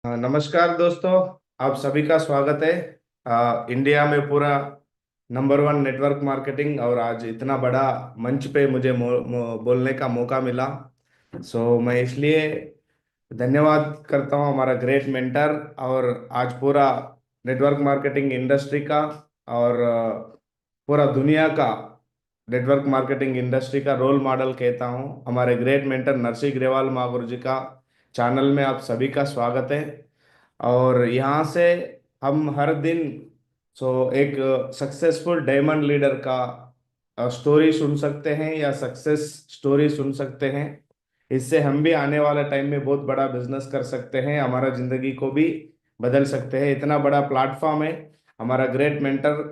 हाँ, नमस्कार दोस्तों। आप सभी का स्वागत है। इंडिया में पूरा नंबर वन नेटवर्क मार्केटिंग और आज इतना बड़ा मंच पे मुझे बोलने का मौका मिला। मैं इसलिए धन्यवाद करता हूँ हमारा ग्रेट मेंटर और आज पूरा नेटवर्क मार्केटिंग इंडस्ट्री का और पूरा दुनिया का नेटवर्क मार्केटिंग इंडस्ट्री का रोल मॉडल कहता हूँ हमारे ग्रेट मेंटर नरसिंह ग्रेवाल महागुरु जी का चैनल में आप सभी का स्वागत है। और यहाँ से हम हर दिन एक सक्सेसफुल डायमंड लीडर का स्टोरी सुन सकते हैं या सक्सेस स्टोरी सुन सकते हैं। इससे हम भी आने वाले टाइम में बहुत बड़ा बिजनेस कर सकते हैं, हमारा जिंदगी को भी बदल सकते हैं। इतना बड़ा प्लेटफॉर्म है हमारा ग्रेट मेंटर।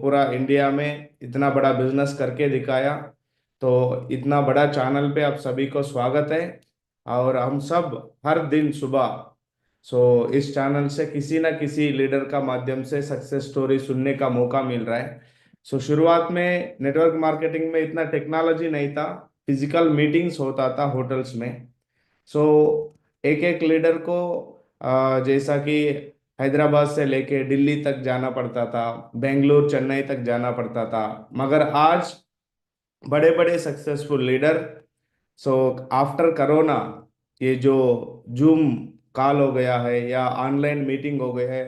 पूरा इंडिया में इतना बड़ा बिजनेस करके दिखाया। तो इतना बड़ा चैनल पे आप सभी को स्वागत है। और हम सब हर दिन सुबह इस चैनल से किसी ना किसी लीडर का माध्यम से सक्सेस स्टोरी सुनने का मौका मिल रहा है। शुरुआत में नेटवर्क मार्केटिंग में इतना टेक्नोलॉजी नहीं था, फिजिकल मीटिंग्स होता था होटल्स में। सो एक एक लीडर को जैसा कि हैदराबाद से लेके दिल्ली तक जाना पड़ता था, बेंगलुरु चेन्नई तक जाना पड़ता था। मगर आज बड़े बड़े successful leader so after corona ये जो जूम कॉल हो गया है या ऑनलाइन मीटिंग हो गया है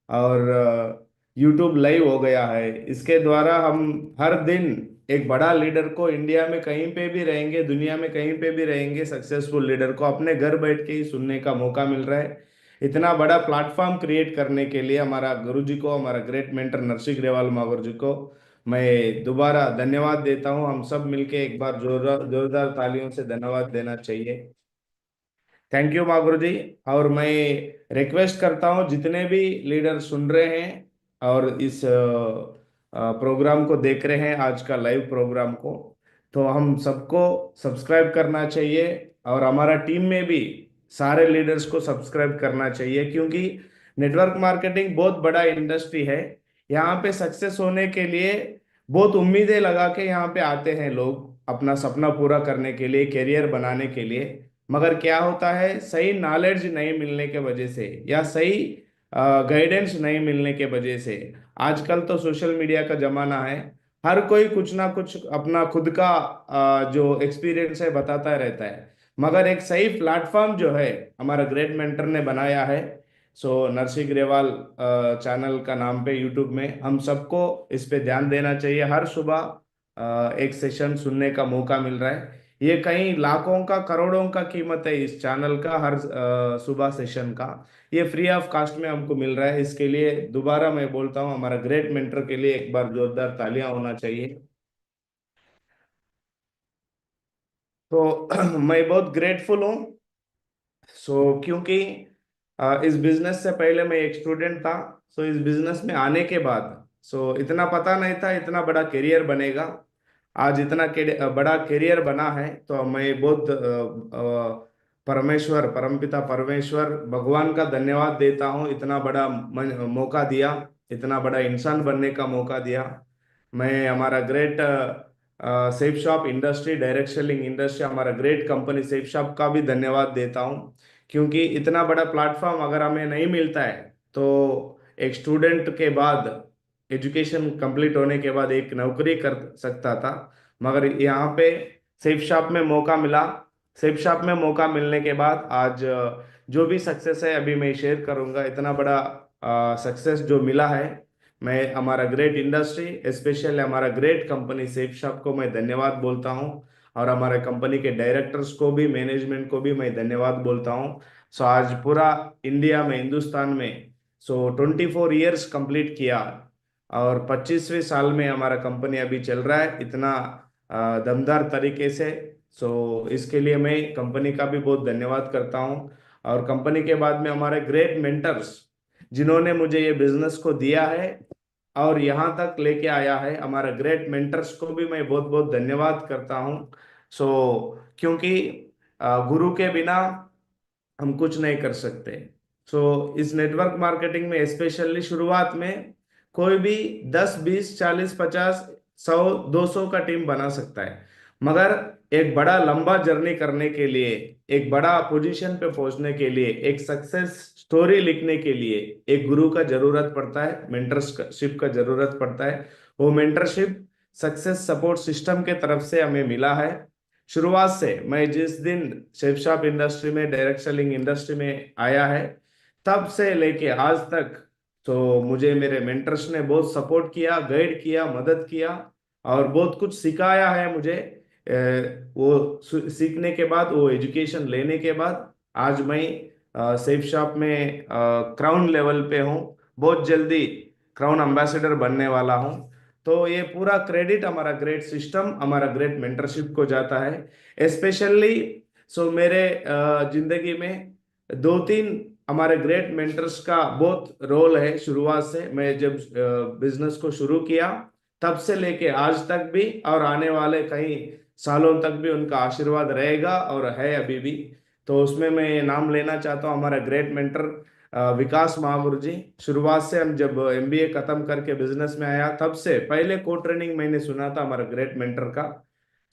और यूट्यूब लाइव हो गया है, इसके द्वारा हम हर दिन एक बड़ा लीडर को इंडिया में कहीं पे भी रहेंगे, दुनिया में कहीं पे भी रहेंगे, सक्सेसफुल लीडर को अपने घर बैठ के ही सुनने का मौका मिल रहा है। इतना बड़ा प्लेटफॉर्म क्रिएट करने के लिए हमारा गुरु जी को, हमारा ग्रेट मेंटर नरसिंह ग्रेवाल महावर जी को मैं दोबारा धन्यवाद देता हूं। हम सब मिलके एक बार जोरदार जोरदार तालियों से धन्यवाद देना चाहिए। थैंक यू माँ गुरु जी। और मैं रिक्वेस्ट करता हूँ जितने भी लीडर सुन रहे हैं और इस प्रोग्राम को देख रहे हैं, आज का लाइव प्रोग्राम को, तो हम सबको सब्सक्राइब करना चाहिए और हमारा टीम में भी सारे लीडर्स को सब्सक्राइब करना चाहिए, क्योंकि नेटवर्क मार्केटिंग बहुत बड़ा इंडस्ट्री है। यहाँ पे सक्सेस होने के लिए बहुत उम्मीदें लगा के यहाँ पे आते हैं लोग अपना सपना पूरा करने के लिए, करियर बनाने के लिए। मगर क्या होता है, सही नॉलेज नहीं मिलने के वजह से या सही गाइडेंस नहीं मिलने के वजह से, आजकल तो सोशल मीडिया का जमाना है, हर कोई कुछ ना कुछ अपना खुद का जो एक्सपीरियंस है बताता रहता है। मगर एक सही प्लेटफॉर्म जो है हमारा ग्रेट मेंटर ने बनाया है, नरसिंह ग्रेवाल चैनल का नाम पे यूट्यूब में, हम सबको इस पे ध्यान देना चाहिए। हर सुबह एक सेशन सुनने का मौका मिल रहा है। ये कई लाखों का करोड़ों का कीमत है इस चैनल का, हर सुबह सेशन का। ये फ्री ऑफ कास्ट में हमको मिल रहा है। इसके लिए दोबारा मैं बोलता हूँ हमारा ग्रेट मेंटर के लिए एक बार जोरदार तालियां होना चाहिए। तो मैं बहुत ग्रेटफुल हूँ। क्योंकि इस बिजनेस से पहले मैं एक स्टूडेंट था। इस बिजनेस में आने के बाद इतना पता नहीं था इतना बड़ा करियर बनेगा। आज इतना बड़ा करियर बना है, तो मैं बहुत परमेश्वर, परमपिता परमेश्वर भगवान का धन्यवाद देता हूँ। इतना बड़ा मौका दिया, इतना बड़ा इंसान बनने का मौका दिया। मैं हमारा great safe shop industry, direct selling industry, हमारा ग्रेट कंपनी सेफ शॉप का भी धन्यवाद देता हूँ। क्योंकि इतना बड़ा प्लेटफॉर्म अगर हमें नहीं मिलता है तो एक स्टूडेंट के बाद, एजुकेशन कंप्लीट होने के बाद एक नौकरी कर सकता था। मगर यहाँ पे सेफ शॉप में मौका मिला। सेफ शॉप में मौका मिलने के बाद आज जो भी सक्सेस है अभी मैं शेयर करूंगा। इतना बड़ा सक्सेस जो मिला है, मैं हमारा ग्रेट इंडस्ट्री, स्पेशली हमारा ग्रेट कंपनी सेफ शॉप को मैं धन्यवाद बोलता हूँ। और हमारे कंपनी के डायरेक्टर्स को भी, मैनेजमेंट को भी मैं धन्यवाद बोलता हूँ। आज पूरा इंडिया में, हिंदुस्तान में 24 ईयर्स कंप्लीट किया और 25वें साल में हमारा कंपनी अभी चल रहा है इतना दमदार तरीके से। इसके लिए मैं कंपनी का भी बहुत धन्यवाद करता हूँ। और कंपनी के बाद में हमारे ग्रेट मेंटर्स जिन्होंने मुझे ये बिजनेस को दिया है और यहाँ तक लेके आया है, हमारा ग्रेट मेंटर्स को भी मैं बहुत बहुत धन्यवाद करता हूँ। क्योंकि गुरु के बिना हम कुछ नहीं कर सकते। इस नेटवर्क मार्केटिंग में स्पेशली शुरुआत में कोई भी 10 20 40 50 100 200 का टीम बना सकता है। मगर एक बड़ा लंबा जर्नी करने के लिए, एक बड़ा पोजीशन पे पहुंचने के लिए, एक सक्सेस स्टोरी लिखने के लिए एक गुरु का जरूरत पड़ता है, मेंटरशिप का जरूरत पड़ता है। वो मेंटरशिप सक्सेस सपोर्ट सिस्टम के तरफ से हमें मिला है। शुरुआत से मैं जिस दिन शेफ शॉप इंडस्ट्री में, डायरेक्ट सेलिंग इंडस्ट्री में आया है, तब से लेके आज तक तो मुझे मेरे मेंटर्स ने बहुत सपोर्ट किया, गाइड किया, मदद किया और बहुत कुछ सिखाया है मुझे। वो सीखने के बाद, वो एजुकेशन लेने के बाद आज मैं सेफ शॉप में क्राउन लेवल पे हूँ। बहुत जल्दी क्राउन एम्बेसडर बनने वाला हूँ। तो ये पूरा क्रेडिट हमारा ग्रेट सिस्टम, हमारा ग्रेट मेंटरशिप को जाता है। स्पेशली सो मेरे जिंदगी में दो तीन हमारे ग्रेट मेंटर्स का बहुत रोल है। शुरुआत से मैं जब बिजनेस को शुरू किया तब से लेके आज तक भी, और आने वाले कई सालों तक भी उनका आशीर्वाद रहेगा और है अभी भी। तो उसमें मैं नाम लेना चाहता हूँ हमारा ग्रेट मेंटर विकास महागुरु जी। शुरुआत से हम जब एमबीए खत्म करके बिजनेस में आया तब से पहले को ट्रेनिंग मैंने सुना था हमारा ग्रेट मेंटर का,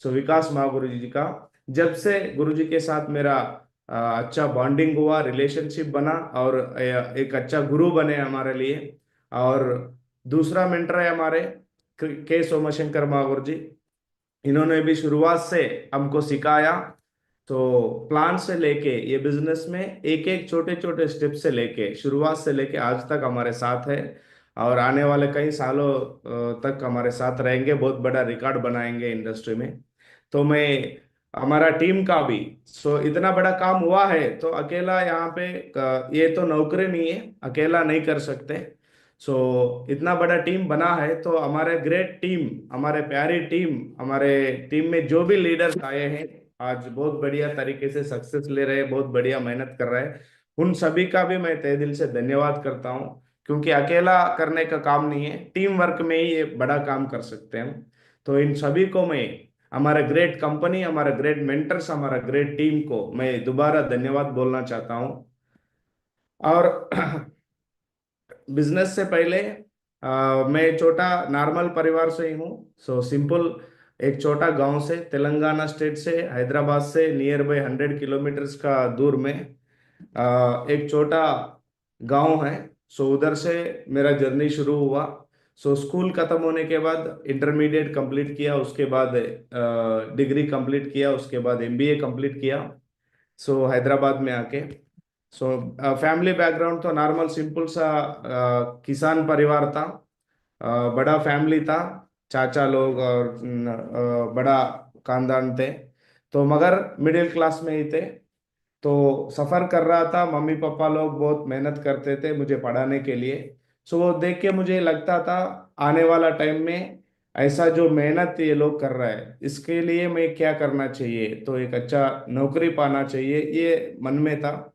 सो विकास महागुरु जी का। जब से गुरु जी के साथ मेरा अच्छा बॉन्डिंग हुआ, रिलेशनशिप बना और एक अच्छा गुरु बने हमारे लिए। और दूसरा मेंटर है हमारे के सोमशंकर महागुरु जी। इन्होंने भी शुरुआत से हमको सिखाया। तो प्लान से लेके ये बिजनेस में एक एक छोटे छोटे स्टेप से लेके, शुरुआत से लेके आज तक हमारे साथ है और आने वाले कई सालों तक हमारे साथ रहेंगे। बहुत बड़ा रिकॉर्ड बनाएंगे इंडस्ट्री में। तो मैं, हमारा टीम का भी, सो इतना बड़ा काम हुआ है तो अकेला यहाँ पे ये तो नौकरी नहीं है, अकेला नहीं कर सकते। सो इतना बड़ा टीम बना है तो हमारे ग्रेट टीम, हमारे प्यारी टीम, हमारे टीम में जो भी लीडर्स आए हैं आज बहुत बढ़िया तरीके से सक्सेस ले रहे हैं, बहुत बढ़िया मेहनत कर रहे हैं। उन सभी का भी मैं तहे दिल से धन्यवाद करता हूँ, क्योंकि अकेला करने का काम नहीं है, टीम वर्क में ही ये बड़ा काम कर सकते हैं हम। तो इन सभी को मैं, हमारा ग्रेट कंपनी, हमारा ग्रेट मेंटर्स, हमारा ग्रेट टीम को मैं दोबारा धन्यवाद बोलना चाहता हूँ। और बिजनेस से पहले मैं छोटा नॉर्मल परिवार से ही हूँ। सो सिंपल, एक छोटा गांव से, तेलंगाना स्टेट से, हैदराबाद से नियर बाय 100 किलोमीटर्स का दूर में एक छोटा गांव है। सो उधर से मेरा जर्नी शुरू हुआ। सो स्कूल खत्म होने के बाद इंटरमीडिएट कंप्लीट किया, उसके बाद डिग्री कंप्लीट किया, उसके बाद एमबीए कंप्लीट किया। सो हैदराबाद में आके, सो फैमिली बैकग्राउंड तो नॉर्मल सिंपल सा किसान परिवार था। बड़ा फैमिली था, चाचा लोग और बड़ा खानदान थे। तो मगर मिडिल क्लास में ही थे। तो सफर कर रहा था, मम्मी पापा लोग बहुत मेहनत करते थे मुझे पढ़ाने के लिए। सो वो देख के मुझे लगता था आने वाला टाइम में ऐसा जो मेहनत ये लोग कर रहा है इसके लिए मैं क्या करना चाहिए, तो एक अच्छा नौकरी पाना चाहिए, ये मन में था।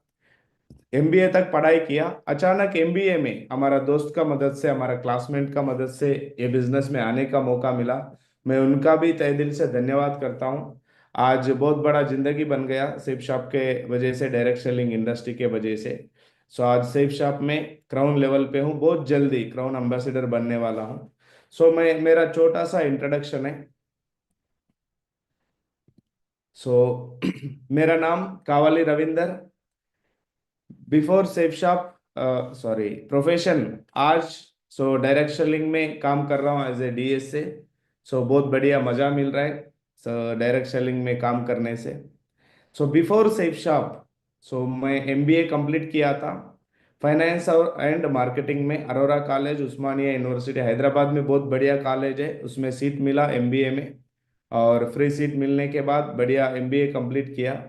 एमबीए तक पढ़ाई किया। अचानक एमबीए में हमारा दोस्त का मदद से, हमारा क्लासमेट का मदद से ये बिजनेस में आने का मौका मिला। मैं उनका भी तहे दिल से धन्यवाद करता हूँ। आज बहुत बड़ा जिंदगी बन गया सेफ शॉप के वजह से, डायरेक्ट सेलिंग इंडस्ट्री के वजह से। सो आज सेफ शॉप में क्राउन लेवल पे हूँ, बहुत जल्दी क्राउन एम्बेसडर बनने वाला हूँ। सो मैं, मेरा छोटा सा इंट्रोडक्शन है। सो मेरा नाम Kavali Ravinder. Before safe shop, sorry, profession आज, सो डायरेक्ट सेलिंग में काम कर रहा हूँ एज ए डीएस से। सो बहुत बढ़िया मजा मिल रहा है सो डायरेक्ट सेलिंग में काम करने से। सो बिफोर सेफ शॉप, सो मैं एमबीए कंप्लीट किया था फाइनेंस और एंड मार्केटिंग में, अरोरा कॉलेज, उस्मानिया यूनिवर्सिटी हैदराबाद में, बहुत बढ़िया कॉलेज है, उसमें सीट मिला एमबीए में। और फ्री सीट मिलने के बाद बढ़िया एमबीए कंप्लीट किया।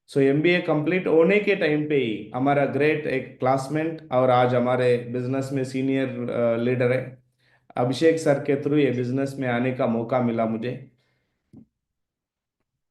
सो एमबीए कंप्लीट होने के टाइम पे ही हमारा ग्रेट एक क्लासमेट और आज हमारे बिजनेस में सीनियर लीडर है अभिषेक सर के थ्रू ये बिजनेस में आने का मौका मिला मुझे।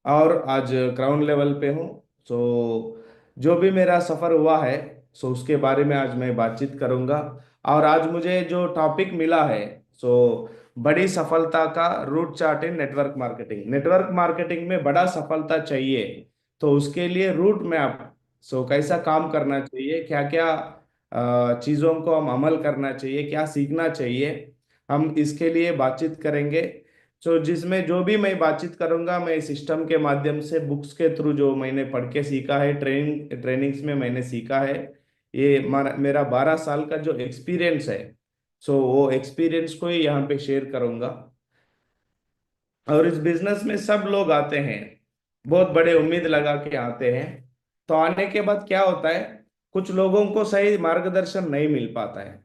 और आज क्राउन लेवल पे हूँ। सो जो भी मेरा सफर हुआ है, सो उसके बारे में आज मैं बातचीत करूंगा। और आज मुझे जो टॉपिक मिला है, सो बड़ी सफलता का रूट चार्ट इन नेटवर्क मार्केटिंग। नेटवर्क मार्केटिंग में बड़ा सफलता चाहिए तो उसके लिए रूट मैप, सो कैसा काम करना चाहिए, क्या क्या चीज़ों को हम अमल करना चाहिए, क्या सीखना चाहिए, हम इसके लिए बातचीत करेंगे। सो जिसमें जो भी मैं बातचीत करूंगा, मैं सिस्टम के माध्यम से बुक्स के थ्रू जो मैंने पढ़ के सीखा है, ट्रेनिंग्स में मैंने सीखा है, ये मेरा 12 साल का जो एक्सपीरियंस है, सो वो एक्सपीरियंस को ही यहाँ पे शेयर करूंगा। और इस बिजनेस में सब लोग आते हैं, बहुत बड़े उम्मीद लगा के आते हैं। तो आने के बाद क्या होता है, कुछ लोगों को सही मार्गदर्शन नहीं मिल पाता है।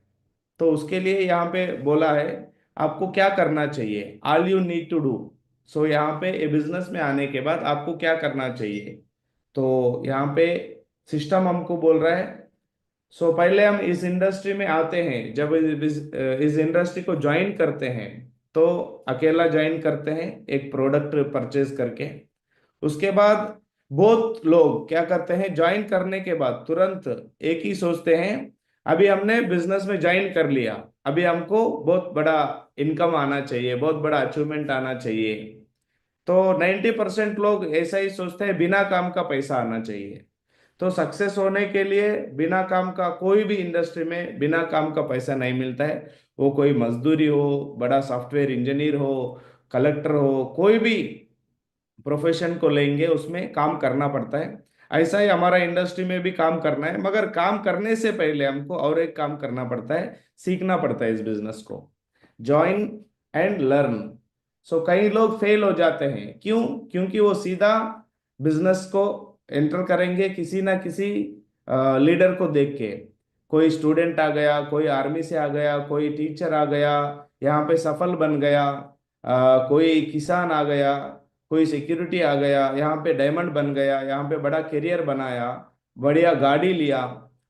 तो उसके लिए यहाँ पे बोला है, आपको क्या करना चाहिए, all you need to do. So यहाँ पे ये बिजनेस में आने के बाद आपको क्या करना चाहिए। तो यहाँ पे सिस्टम हमको बोल रहा है, सो पहले हम इस इंडस्ट्री में आते हैं, जब इस इंडस्ट्री को ज्वाइन करते हैं, तो अकेला ज्वाइन करते हैं एक प्रोडक्ट परचेज करके। उसके बाद बहुत लोग क्या करते हैं, ज्वाइन करने के बाद तुरंत एक ही सोचते हैं, अभी हमने बिजनेस में ज्वाइन कर लिया, अभी हमको बहुत बड़ा इनकम आना चाहिए, बहुत बड़ा अचीवमेंट आना चाहिए। तो 90% लोग ऐसा ही सोचते हैं, बिना काम का पैसा आना चाहिए। तो सक्सेस होने के लिए बिना काम का, कोई भी इंडस्ट्री में बिना काम का पैसा नहीं मिलता है। वो कोई मजदूरी हो, बड़ा सॉफ्टवेयर इंजीनियर हो, कलेक्टर हो, कोई भी प्रोफेशन को लेंगे उसमें काम करना पड़ता है। ऐसा ही हमारा इंडस्ट्री में भी काम करना है, मगर काम करने से पहले हमको और एक काम करना पड़ता है, सीखना पड़ता है इस बिजनेस को, ज्वाइन एंड लर्न। सो कई लोग फेल हो जाते हैं, क्यों? क्योंकि वो सीधा बिजनेस को एंटर करेंगे किसी ना किसी लीडर को देख के। कोई स्टूडेंट आ गया, कोई आर्मी से आ गया, कोई टीचर आ गया, यहाँ पे सफल बन गया, कोई किसान आ गया, कोई सिक्योरिटी आ गया, यहाँ पे डायमंड बन गया, यहाँ पे बड़ा करियर बनाया, बढ़िया गाड़ी लिया।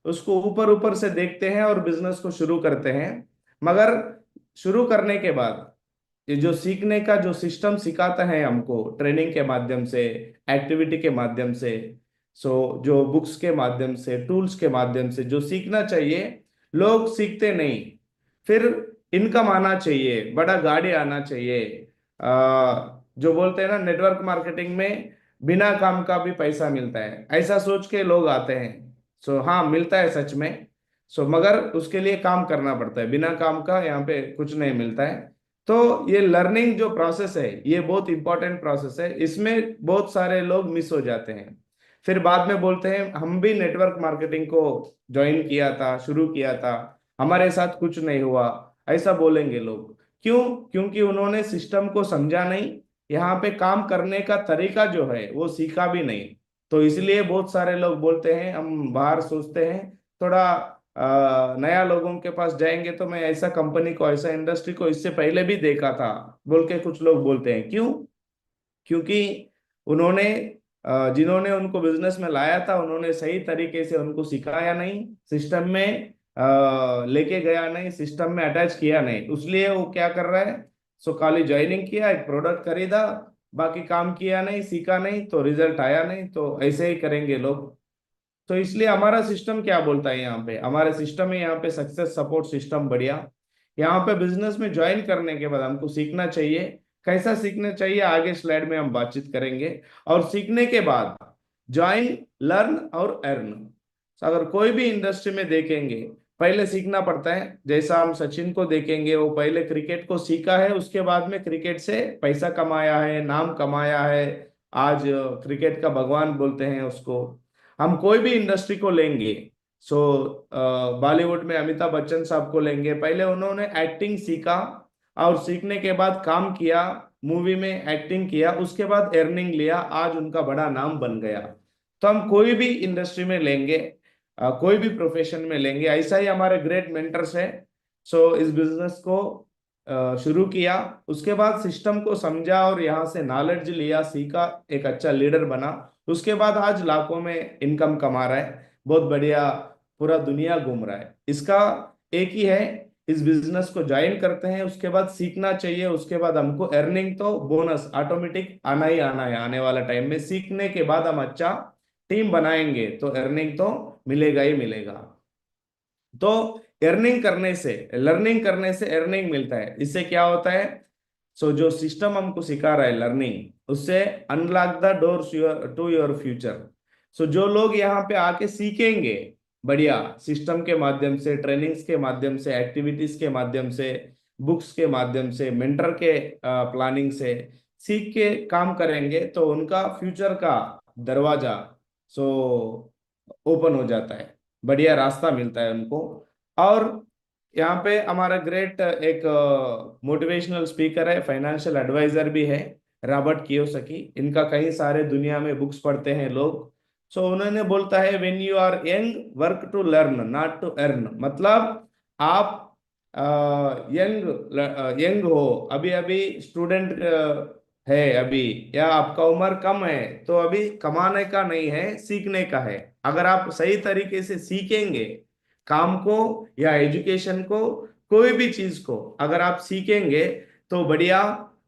उसको ऊपर ऊपर से देखते हैं और बिजनेस को शुरू करते हैं। मगर शुरू करने के बाद ये जो सीखने का जो सिस्टम सिखाता है हमको, ट्रेनिंग के माध्यम से, एक्टिविटी के माध्यम से, सो जो बुक्स के माध्यम से, टूल्स के माध्यम से जो सीखना चाहिए, लोग सीखते नहीं। फिर इनकम आना चाहिए, बड़ा गाड़ी आना चाहिए, जो बोलते हैं ना नेटवर्क मार्केटिंग में, बिना काम का भी पैसा मिलता है, ऐसा सोच के लोग आते हैं। सो हाँ, मिलता है सच में। सो मगर उसके लिए काम करना पड़ता है, बिना काम का यहाँ पे कुछ नहीं मिलता है। तो ये लर्निंग जो प्रोसेस है, ये बहुत इंपॉर्टेंट प्रोसेस है, इसमें बहुत सारे लोग मिस हो जाते हैं। फिर बाद में बोलते हैं, हम भी नेटवर्क मार्केटिंग को ज्वाइन किया था, शुरू किया था, हमारे साथ कुछ नहीं हुआ, ऐसा बोलेंगे लोग। क्यों? क्योंकि उन्होंने सिस्टम को समझा नहीं, यहाँ पे काम करने का तरीका जो है वो सीखा भी नहीं। तो इसलिए बहुत सारे लोग बोलते हैं, हम बाहर सोचते हैं थोड़ा नया लोगों के पास जाएंगे, तो मैं ऐसा कंपनी को, ऐसा इंडस्ट्री को इससे पहले भी देखा था, बोल के कुछ लोग बोलते हैं। क्यों? क्योंकि उन्होंने जिन्होंने उनको बिजनेस में लाया था, उन्होंने सही तरीके से उनको सिखाया नहीं, सिस्टम में लेके गया नहीं, सिस्टम में अटैच किया नहीं, इसलिए वो क्या कर रहा है, सो खाली ज्वाइनिंग किया, एक प्रोडक्ट खरीदा, बाकी काम किया नहीं, सीखा नहीं, तो रिजल्ट आया नहीं। तो ऐसे ही करेंगे लोग। तो इसलिए हमारा सिस्टम क्या बोलता है, यहाँ पे हमारे सिस्टम है, यहाँ पे सक्सेस सपोर्ट सिस्टम बढ़िया। यहाँ पे बिजनेस में ज्वाइन करने के बाद हमको सीखना चाहिए। कैसा सीखना चाहिए, आगे स्लाइड में हम बातचीत करेंगे। और सीखने के बाद ज्वाइन, लर्न और अर्न। अगर कोई भी इंडस्ट्री में देखेंगे, पहले सीखना पड़ता है। जैसा हम सचिन को देखेंगे, वो पहले क्रिकेट को सीखा है, उसके बाद में क्रिकेट से पैसा कमाया है, नाम कमाया है। आज क्रिकेट का भगवान बोलते हैं उसको। हम कोई भी इंडस्ट्री को लेंगे, सो बॉलीवुड में अमिताभ बच्चन साहब को लेंगे, पहले उन्होंने एक्टिंग सीखा, और सीखने के बाद काम किया, मूवी में एक्टिंग किया, उसके बाद अर्निंग लिया, आज उनका बड़ा नाम बन गया। तो हम कोई भी इंडस्ट्री में लेंगे, कोई भी प्रोफेशन में लेंगे, ऐसा ही हमारे ग्रेट मेंटर्स है। सो इस बिजनेस को शुरू किया, उसके बाद सिस्टम को समझा और यहाँ से नॉलेज लिया, सीखा, एक अच्छा लीडर बना। उसके बाद आज लाखों में इनकम कमा रहा है, बहुत बढ़िया, पूरा दुनिया घूम रहा है। इसका एक ही है, इस बिजनेस को ज्वाइन करते हैं, उसके बाद सीखना चाहिए, उसके बाद हमको अर्निंग तो बोनस ऑटोमेटिक आना ही आना है। आने वाला टाइम में सीखने के बाद हम अच्छा टीम बनाएंगे तो अर्निंग तो मिलेगा ही मिलेगा। तो अर्निंग करने से, लर्निंग करने से अर्निंग मिलता है। इससे क्या होता है, सो जो सिस्टम हमको सिखा रहा है लर्निंग, उससे unlock the doors to your future. So जो लोग यहाँ पे आके सीखेंगे बढ़िया सिस्टम के माध्यम से, ट्रेनिंग्स के माध्यम से, एक्टिविटीज के माध्यम से, बुक्स के माध्यम से, मेंटर के प्लानिंग से सीख के काम करेंगे तो उनका फ्यूचर का दरवाजा सो ओपन हो जाता है, बढ़िया रास्ता मिलता है उनको। और यहाँ पे हमारा ग्रेट एक मोटिवेशनल स्पीकर है, फाइनेंशियल एडवाइजर भी है, रॉबर्ट कियोसाकी। इनका कई सारे दुनिया में बुक्स पढ़ते हैं लोग। सो उन्होंने बोलता है, when you are young work to learn not to earn. मतलब आप यंग यंग हो, अभी अभी स्टूडेंट है अभी, या आपका उम्र कम है, तो अभी कमाने का नहीं है, सीखने का है। अगर आप सही तरीके से सीखेंगे काम को या एजुकेशन को, कोई भी चीज को अगर आप सीखेंगे तो बढ़िया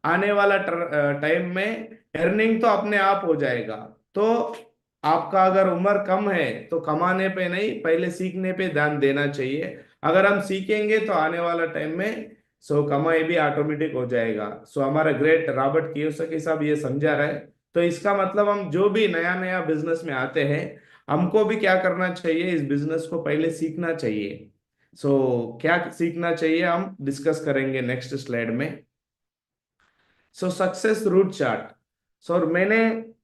आने वाला टाइम में अर्निंग तो अपने आप हो जाएगा। तो आपका अगर उम्र कम है तो कमाने पे नहीं, पहले सीखने पे ध्यान देना चाहिए। अगर हम सीखेंगे तो आने वाला टाइम में सो कमाई भी ऑटोमेटिक हो जाएगा। सो हमारा ग्रेट रॉबर्ट कियोसाकी साहब ये समझा रहा है। तो इसका मतलब हम जो भी नया नया बिजनेस में आते हैं, हमको भी क्या करना चाहिए, इस बिजनेस को पहले सीखना चाहिए। क्या सीखना चाहिए हम डिस्कस करेंगे नेक्स्ट स्लाइड में। Success route chart. और मैंने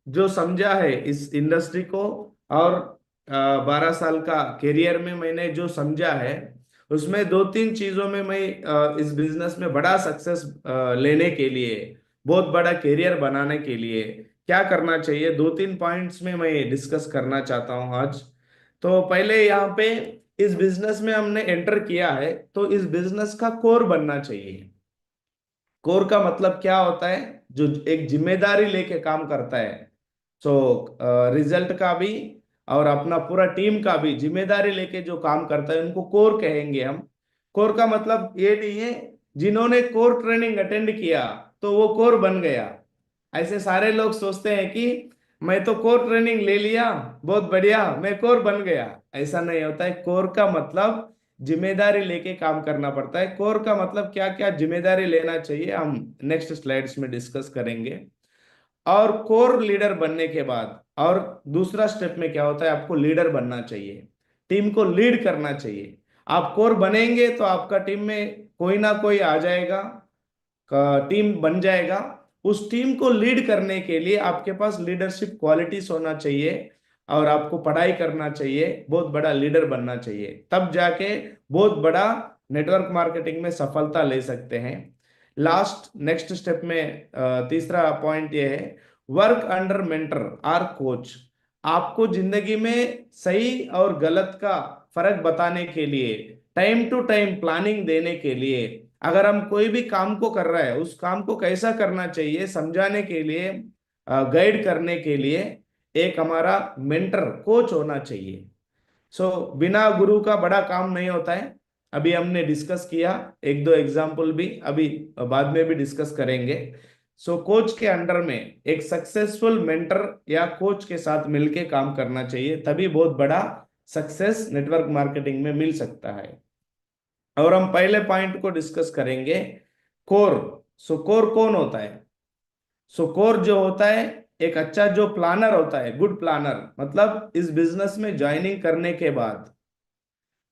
जो समझा है इस इंडस्ट्री को, और 12 साल का करियर में मैंने जो समझा है, उसमें दो तीन चीजों में मैं इस बिजनेस में बड़ा सक्सेस लेने के लिए, बहुत बड़ा करियर बनाने के लिए क्या करना चाहिए, दो तीन पॉइंट्स में मैं डिस्कस करना चाहता हूँ आज। तो पहले यहाँ पे, इस बिजनेस में हमने एंटर किया है तो इस बिजनेस का कोर बनना चाहिए। कोर का मतलब क्या होता है, जो एक जिम्मेदारी लेके काम करता है। सो रिजल्ट का भी और अपना पूरा टीम का भी जिम्मेदारी लेके जो काम करता है, उनको कोर कहेंगे हम। कोर का मतलब ये नहीं है जिन्होंने कोर ट्रेनिंग अटेंड किया तो वो कोर बन गया। ऐसे सारे लोग सोचते हैं कि मैं तो कोर ट्रेनिंग ले लिया, बहुत बढ़िया, मैं कोर बन गया। ऐसा नहीं होता है। कोर का मतलब जिम्मेदारी लेके काम करना पड़ता है। कोर का मतलब क्या क्या जिम्मेदारी लेना चाहिए, हम नेक्स्ट स्लाइड्स में डिस्कस करेंगे। और कोर लीडर बनने के बाद, और दूसरा स्टेप में क्या होता है, आपको लीडर बनना चाहिए, टीम को लीड करना चाहिए। आप कोर बनेंगे तो आपका टीम में कोई ना कोई आ जाएगा, का टीम बन जाएगा। उस टीम को लीड करने के लिए आपके पास लीडरशिप क्वालिटीज होना चाहिए, और आपको पढ़ाई करना चाहिए, बहुत बड़ा लीडर बनना चाहिए, तब जाके बहुत बड़ा नेटवर्क मार्केटिंग में सफलता ले सकते हैं। लास्ट नेक्स्ट स्टेप में तीसरा पॉइंट ये है, work under mentor or coach. आपको जिंदगी में सही और गलत का फर्क बताने के लिए, टाइम टू टाइम प्लानिंग देने के लिए, अगर हम कोई भी काम को कर रहा है, उस काम को कैसा करना चाहिए समझाने के लिए, गाइड करने के लिए एक हमारा मेंटर कोच होना चाहिए। बिना गुरु का बड़ा काम नहीं होता है। अभी हमने डिस्कस किया, एक दो एग्जाम्पल भी अभी बाद में भी डिस्कस करेंगे। कोच के अंडर में एक सक्सेसफुल मेंटर या कोच के साथ मिलके काम करना चाहिए, तभी बहुत बड़ा सक्सेस नेटवर्क मार्केटिंग में मिल सकता है। और हम पहले पॉइंट को डिस्कस करेंगे, कोर। कोर कौन होता है? कोर जो होता है, एक अच्छा जो प्लानर होता है, गुड प्लानर, मतलब इस बिजनेस में ज्वाइनिंग करने के बाद,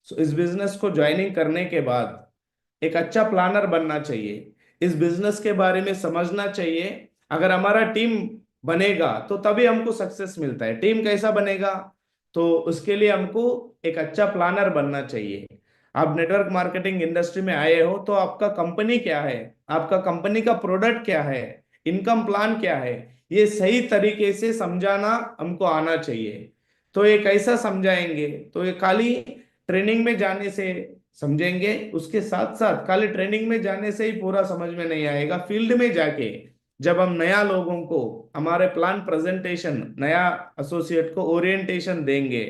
इस बिजनेस को ज्वाइनिंग करने के बाद एक अच्छा प्लानर बनना चाहिए, इस बिजनेस के बारे में समझना चाहिए। अगर हमारा टीम बनेगा तो तभी हमको सक्सेस मिलता है। टीम कैसा बनेगा? तो उसके लिए हमको एक अच्छा प्लानर बनना चाहिए। आप नेटवर्क मार्केटिंग इंडस्ट्री में आए हो तो आपका कंपनी क्या है, आपका कंपनी का प्रोडक्ट क्या है, इनकम प्लान क्या है, ये सही तरीके से समझाना हमको आना चाहिए। तो ये कैसा समझाएंगे? तो ये खाली ट्रेनिंग में जाने से समझेंगे, उसके साथ साथ खाली ट्रेनिंग में जाने से ही पूरा समझ में नहीं आएगा। फील्ड में जाके जब हम नया लोगों को हमारे प्लान प्रेजेंटेशन, नया एसोसिएट को ओरिएंटेशन देंगे,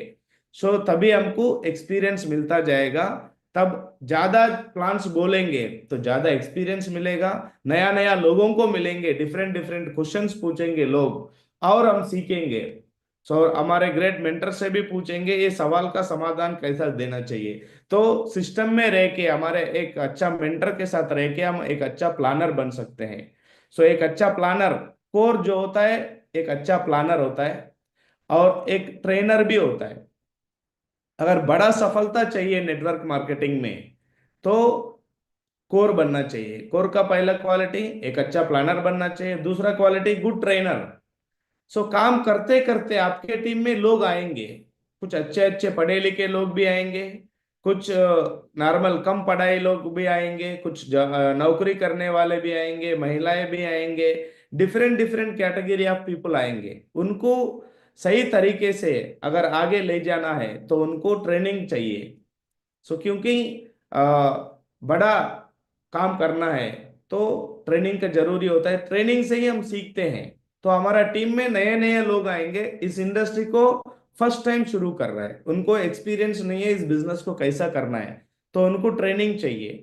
तभी हमको एक्सपीरियंस मिलता जाएगा। तब ज्यादा प्लान्स बोलेंगे तो ज्यादा एक्सपीरियंस मिलेगा, नया नया लोगों को मिलेंगे, डिफरेंट डिफरेंट क्वेश्चंस पूछेंगे लोग, और हम सीखेंगे। हमारे ग्रेट मेंटर से भी पूछेंगे ये सवाल का समाधान कैसा देना चाहिए। तो सिस्टम में रह के, हमारे एक अच्छा मेंटर के साथ रह के हम एक अच्छा प्लानर बन सकते हैं। एक अच्छा प्लानर, कोर जो होता है, एक अच्छा प्लानर होता है, और एक ट्रेनर भी होता है। अगर बड़ा सफलता चाहिए नेटवर्क मार्केटिंग में, तो कोर बनना चाहिए। कोर का पहला क्वालिटी एक अच्छा प्लानर बनना चाहिए, दूसरा क्वालिटी गुड ट्रेनर। सो काम करते करते आपके टीम में लोग आएंगे, कुछ अच्छे अच्छे पढ़े लिखे लोग भी आएंगे, कुछ नॉर्मल कम पढ़ाई लोग भी आएंगे, कुछ नौकरी करने वाले भी आएंगे, महिलाएं भी आएंगे। Different different category of people आएंगे। उनको सही तरीके से अगर आगे ले जाना है तो उनको ट्रेनिंग चाहिए। सो क्योंकि अ, बड़ा काम करना है तो ट्रेनिंग का जरूरी होता है, ट्रेनिंग से ही हम सीखते हैं। तो हमारा टीम में नए नए लोग आएंगे, इस इंडस्ट्री को फर्स्ट टाइम शुरू कर रहा है, उनको एक्सपीरियंस नहीं है इस बिजनेस को कैसा करना है, तो उनको ट्रेनिंग चाहिए।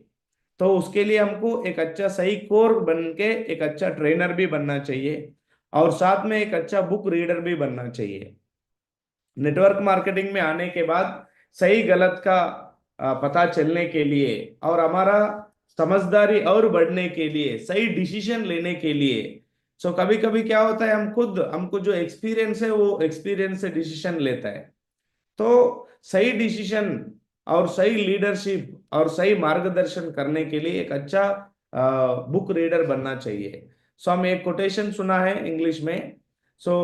तो उसके लिए हमको एक अच्छा सही कोर बन के एक अच्छा ट्रेनर भी बनना चाहिए, और साथ में एक अच्छा बुक रीडर भी बनना चाहिए। नेटवर्क मार्केटिंग में आने के बाद सही गलत का पता चलने के लिए और हमारा समझदारी और बढ़ने के लिए, सही डिसीजन लेने के लिए। सो कभी कभी क्या होता है, हम खुद हमको जो एक्सपीरियंस है वो एक्सपीरियंस से डिसीजन लेता है। तो सही डिसीजन और सही लीडरशिप और सही मार्गदर्शन करने के लिए एक अच्छा बुक रीडर बनना चाहिए। सो हम एक कोटेशन सुना है इंग्लिश में। सो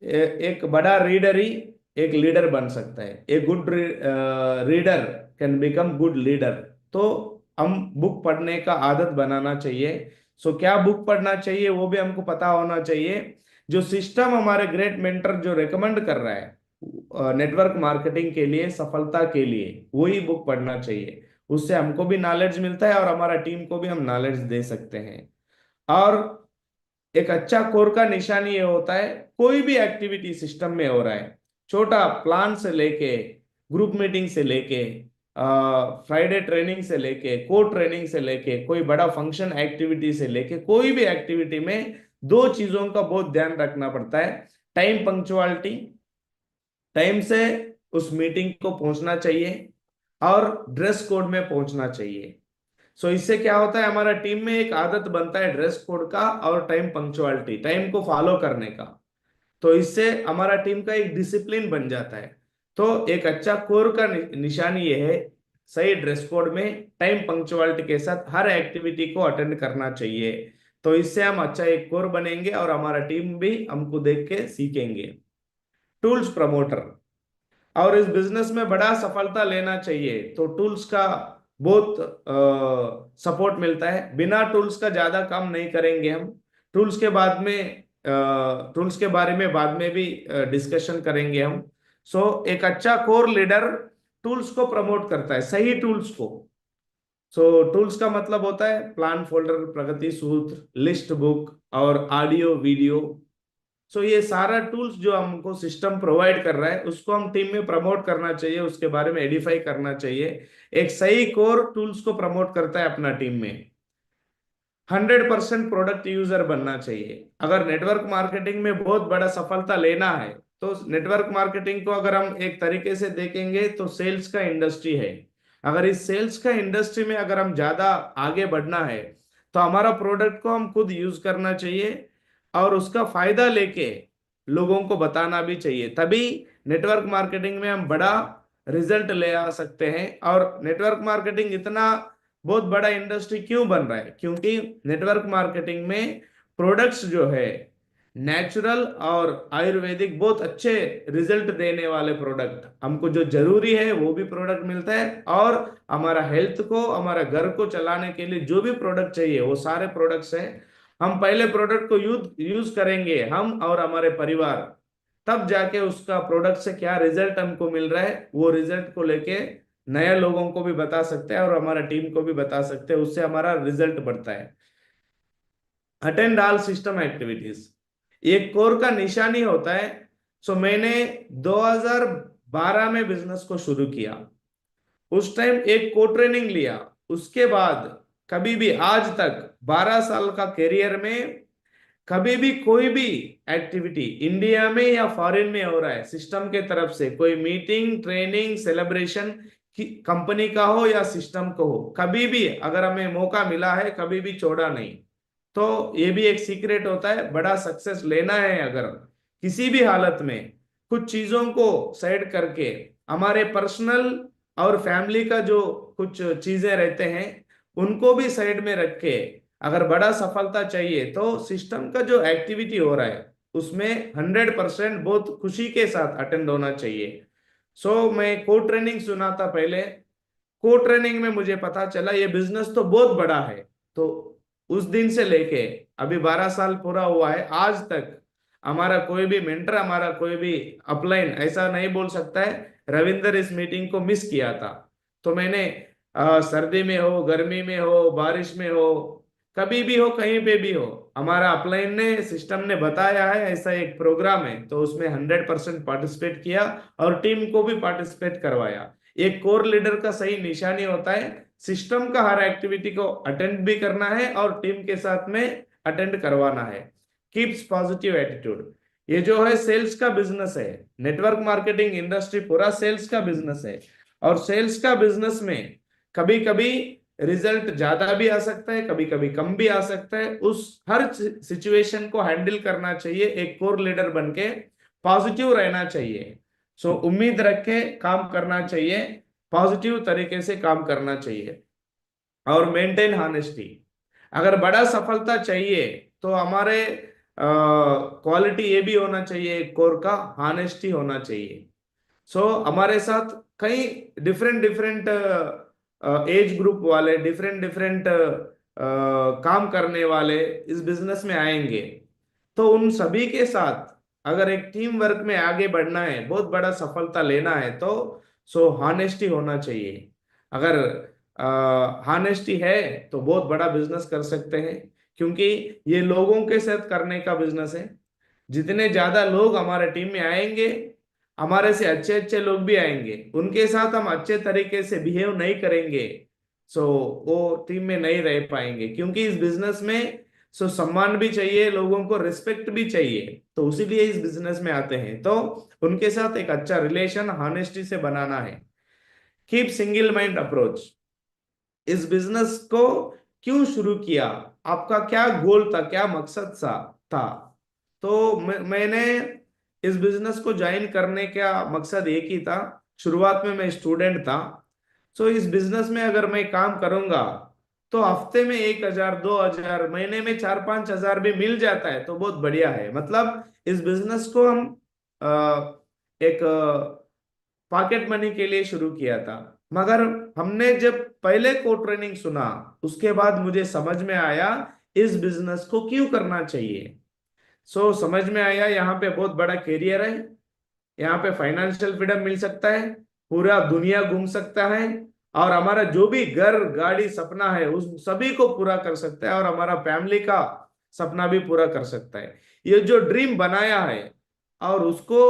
एक बड़ा रीडर ही एक लीडर बन सकता है, a good reader can become good leader. तो हम बुक पढ़ने का आदत बनाना चाहिए। सो क्या बुक पढ़ना चाहिए वो भी हमको पता होना चाहिए। जो सिस्टम हमारे ग्रेट मेंटर जो रेकमेंड कर रहा है नेटवर्क मार्केटिंग के लिए, सफलता के लिए, वही बुक पढ़ना चाहिए। उससे हमको भी नॉलेज मिलता है और हमारा टीम को भी हम नॉलेज दे सकते हैं। और एक अच्छा कोर का निशान ये होता है, कोई भी एक्टिविटी सिस्टम में हो रहा है, छोटा प्लान से लेके, ग्रुप मीटिंग से लेके, फ्राइडे ट्रेनिंग से लेके, कोर ट्रेनिंग से लेके, कोई बड़ा फंक्शन एक्टिविटी से लेके, कोई भी एक्टिविटी में दो चीजों का बहुत ध्यान रखना पड़ता है। टाइम पंक्चुअलिटी, टाइम से उस मीटिंग को पहुंचना चाहिए, और ड्रेस कोड में पहुंचना चाहिए। सो इससे क्या होता है, हमारा टीम में एक आदत बनता है ड्रेस कोड का और टाइम पंक्चुअलिटी, टाइम को फॉलो करने का। तो इससे हमारा टीम का एक डिसिप्लिन बन जाता है। तो एक अच्छा कोर का निशान ये है, सही ड्रेस कोड में टाइम पंक्चुअलिटी के साथ हर एक्टिविटी को अटेंड करना चाहिए। तो इससे हम अच्छा एक कोर बनेंगे और हमारा टीम भी हमको देख के सीखेंगे। टूल्स प्रमोटर, और इस बिजनेस में बड़ा सफलता लेना चाहिए तो टूल्स का बहुत सपोर्ट मिलता है। बिना टूल्स का ज्यादा काम नहीं करेंगे हम। टूल्स के बाद में टूल्स के बारे में बाद में भी डिस्कशन करेंगे हम। सो एक अच्छा कोर लीडर टूल्स को प्रमोट करता है, सही टूल्स को। सो टूल्स का मतलब होता है प्लान, फोल्डर, प्रगति सूत्र, लिस्ट बुक और ऑडियो वीडियो। सो ये सारा टूल्स जो हमको सिस्टम प्रोवाइड कर रहा है उसको हम टीम में प्रमोट करना चाहिए, उसके बारे में एडिफाई करना चाहिए। एक सही कोर टूल्स को प्रमोट करता है अपना टीम में। 100% प्रोडक्ट यूजर बनना चाहिए। अगर नेटवर्क मार्केटिंग में बहुत बड़ा सफलता लेना है तो नेटवर्क मार्केटिंग को अगर हम एक तरीके से देखेंगे तो सेल्स का इंडस्ट्री है। अगर इस सेल्स का इंडस्ट्री में अगर हम ज्यादा आगे बढ़ना है तो हमारा प्रोडक्ट को हम खुद यूज करना चाहिए और उसका फायदा लेके लोगों को बताना भी चाहिए। तभी नेटवर्क मार्केटिंग में हम बड़ा रिजल्ट ले आ सकते हैं। और नेटवर्क मार्केटिंग इतना बहुत बड़ा इंडस्ट्री क्यों बन रहा है, क्योंकि नेटवर्क मार्केटिंग में प्रोडक्ट्स जो है नेचुरल और आयुर्वेदिक बहुत अच्छे रिजल्ट देने वाले प्रोडक्ट, हमको जो जरूरी है वो भी प्रोडक्ट मिलता है, और हमारा हेल्थ को, हमारा घर को चलाने के लिए जो भी प्रोडक्ट चाहिए वो सारे प्रोडक्ट्स हैं। हम पहले प्रोडक्ट को यूज यूज करेंगे हम और हमारे परिवार, तब जाके उसका प्रोडक्ट से क्या रिजल्ट हमको मिल रहा है वो रिजल्ट को लेके नए लोगों को भी बता सकते हैं और हमारा टीम को भी बता सकते हैं, उससे हमारा रिजल्ट बढ़ता है। अटेंड ऑल सिस्टम एक्टिविटीज एक कोर का निशानी होता है। सो मैंने 2012 में बिजनेस को शुरू किया, उस टाइम एक को ट्रेनिंग लिया। उसके बाद कभी भी आज तक 12 साल का करियर में कभी भी कोई भी एक्टिविटी इंडिया में या फॉरेन में हो रहा है सिस्टम के तरफ से, कोई मीटिंग, ट्रेनिंग, सेलिब्रेशन कंपनी का हो या सिस्टम को हो, कभी भी अगर हमें मौका मिला है कभी भी छोड़ा नहीं। तो ये भी एक सीक्रेट होता है, बड़ा सक्सेस लेना है अगर किसी भी हालत में कुछ चीजों को साइड करके, हमारे पर्सनल और फैमिली का जो कुछ चीजें रहते हैं उनको भी साइड में रख के अगर बड़ा सफलता चाहिए तो सिस्टम का जो एक्टिविटी हो रहा है उसमें 100% बहुत खुशी के साथ अटेंड होना चाहिए। मैं को ट्रेनिंग सुना था पहले। को ट्रेनिंग में मुझे पता चला ये बिजनेस तो बहुत बड़ा है। तो उस दिन से लेके अभी 12 साल पूरा हुआ है, आज तक हमारा कोई भी मेंटर, हमारा कोई भी अपलाइन ऐसा नहीं बोल सकता है रविंदर इस मीटिंग को मिस किया था। तो मैंने सर्दी में हो, गर्मी में हो, बारिश में हो, कभी भी हो, कहीं पे भी हो, हमारा अपलाइन ने, सिस्टम ने बताया है ऐसा एक प्रोग्राम है, तो उसमें 100% पार्टिसिपेट किया और टीम को भी पार्टिसिपेट करवाया। एक कोर लीडर का सही निशानी होता है सिस्टम का हर एक्टिविटी को अटेंड भी करना है और टीम के साथ में अटेंड करवाना है। Keeps positive attitude. ये जो है सेल्स का बिजनेस है, नेटवर्क मार्केटिंग इंडस्ट्री पूरा सेल्स का बिजनेस है। और सेल्स का बिजनेस में कभी कभी रिजल्ट ज्यादा भी आ सकता है, कभी कभी कम भी आ सकता है। उस हर सिचुएशन को हैंडल करना चाहिए, एक कोर लीडर बन के पॉजिटिव रहना चाहिए। उम्मीद रख के काम करना चाहिए, पॉजिटिव तरीके से काम करना चाहिए और मेंटेन हॉनेस्टी। अगर बड़ा सफलता चाहिए तो हमारे क्वालिटी ये भी होना चाहिए, कोर का हॉनेस्टी होना चाहिए। हमारे साथ कई डिफरेंट डिफरेंट एज ग्रुप वाले, डिफरेंट डिफरेंट काम करने वाले इस बिजनेस में आएंगे। तो उन सभी के साथ अगर एक टीम वर्क में आगे बढ़ना है, बहुत बड़ा सफलता लेना है, तो हॉनेस्टी होना चाहिए। अगर हॉनेस्टी है तो बहुत बड़ा बिजनेस कर सकते हैं, क्योंकि ये लोगों के साथ करने का बिजनेस है। जितने ज्यादा लोग हमारे टीम में आएंगे, हमारे से अच्छे अच्छे लोग भी आएंगे, उनके साथ हम अच्छे तरीके से बिहेव नहीं करेंगे, सो वो टीम में नहीं रह पाएंगे। क्योंकि इस बिजनेस में सम्मान भी चाहिए, लोगों को रिस्पेक्ट भी चाहिए, तो इसीलिए इस बिजनेस में आते हैं। तो उनके साथ एक अच्छा रिलेशन हॉनेस्टी से बनाना है। Keep single mind approach. इस बिजनेस को क्यों शुरू किया, आपका क्या गोल था, क्या मकसद था? तो मैंने इस बिजनेस को ज्वाइन करने का मकसद एक ही था। शुरुआत में मैं स्टूडेंट था। इस बिजनेस में अगर मैं काम करूंगा तो हफ्ते में 1,000, 2,000, महीने में 4-5 हजार भी मिल जाता है तो बहुत बढ़िया है। मतलब इस बिजनेस को हम एक पॉकेट मनी के लिए शुरू किया था। मगर हमने जब पहले को ट्रेनिंग सुना, उसके बाद मुझे समझ में आया इस बिजनेस को क्यों करना चाहिए। समझ में आया यहाँ पे बहुत बड़ा कैरियर है, यहाँ पे फाइनेंशियल फ्रीडम मिल सकता है, पूरा दुनिया घूम सकता है, और हमारा जो भी घर, गाड़ी, सपना है उस सभी को पूरा कर सकता है, और हमारा फैमिली का सपना भी पूरा कर सकता है। ये जो ड्रीम बनाया है और उसको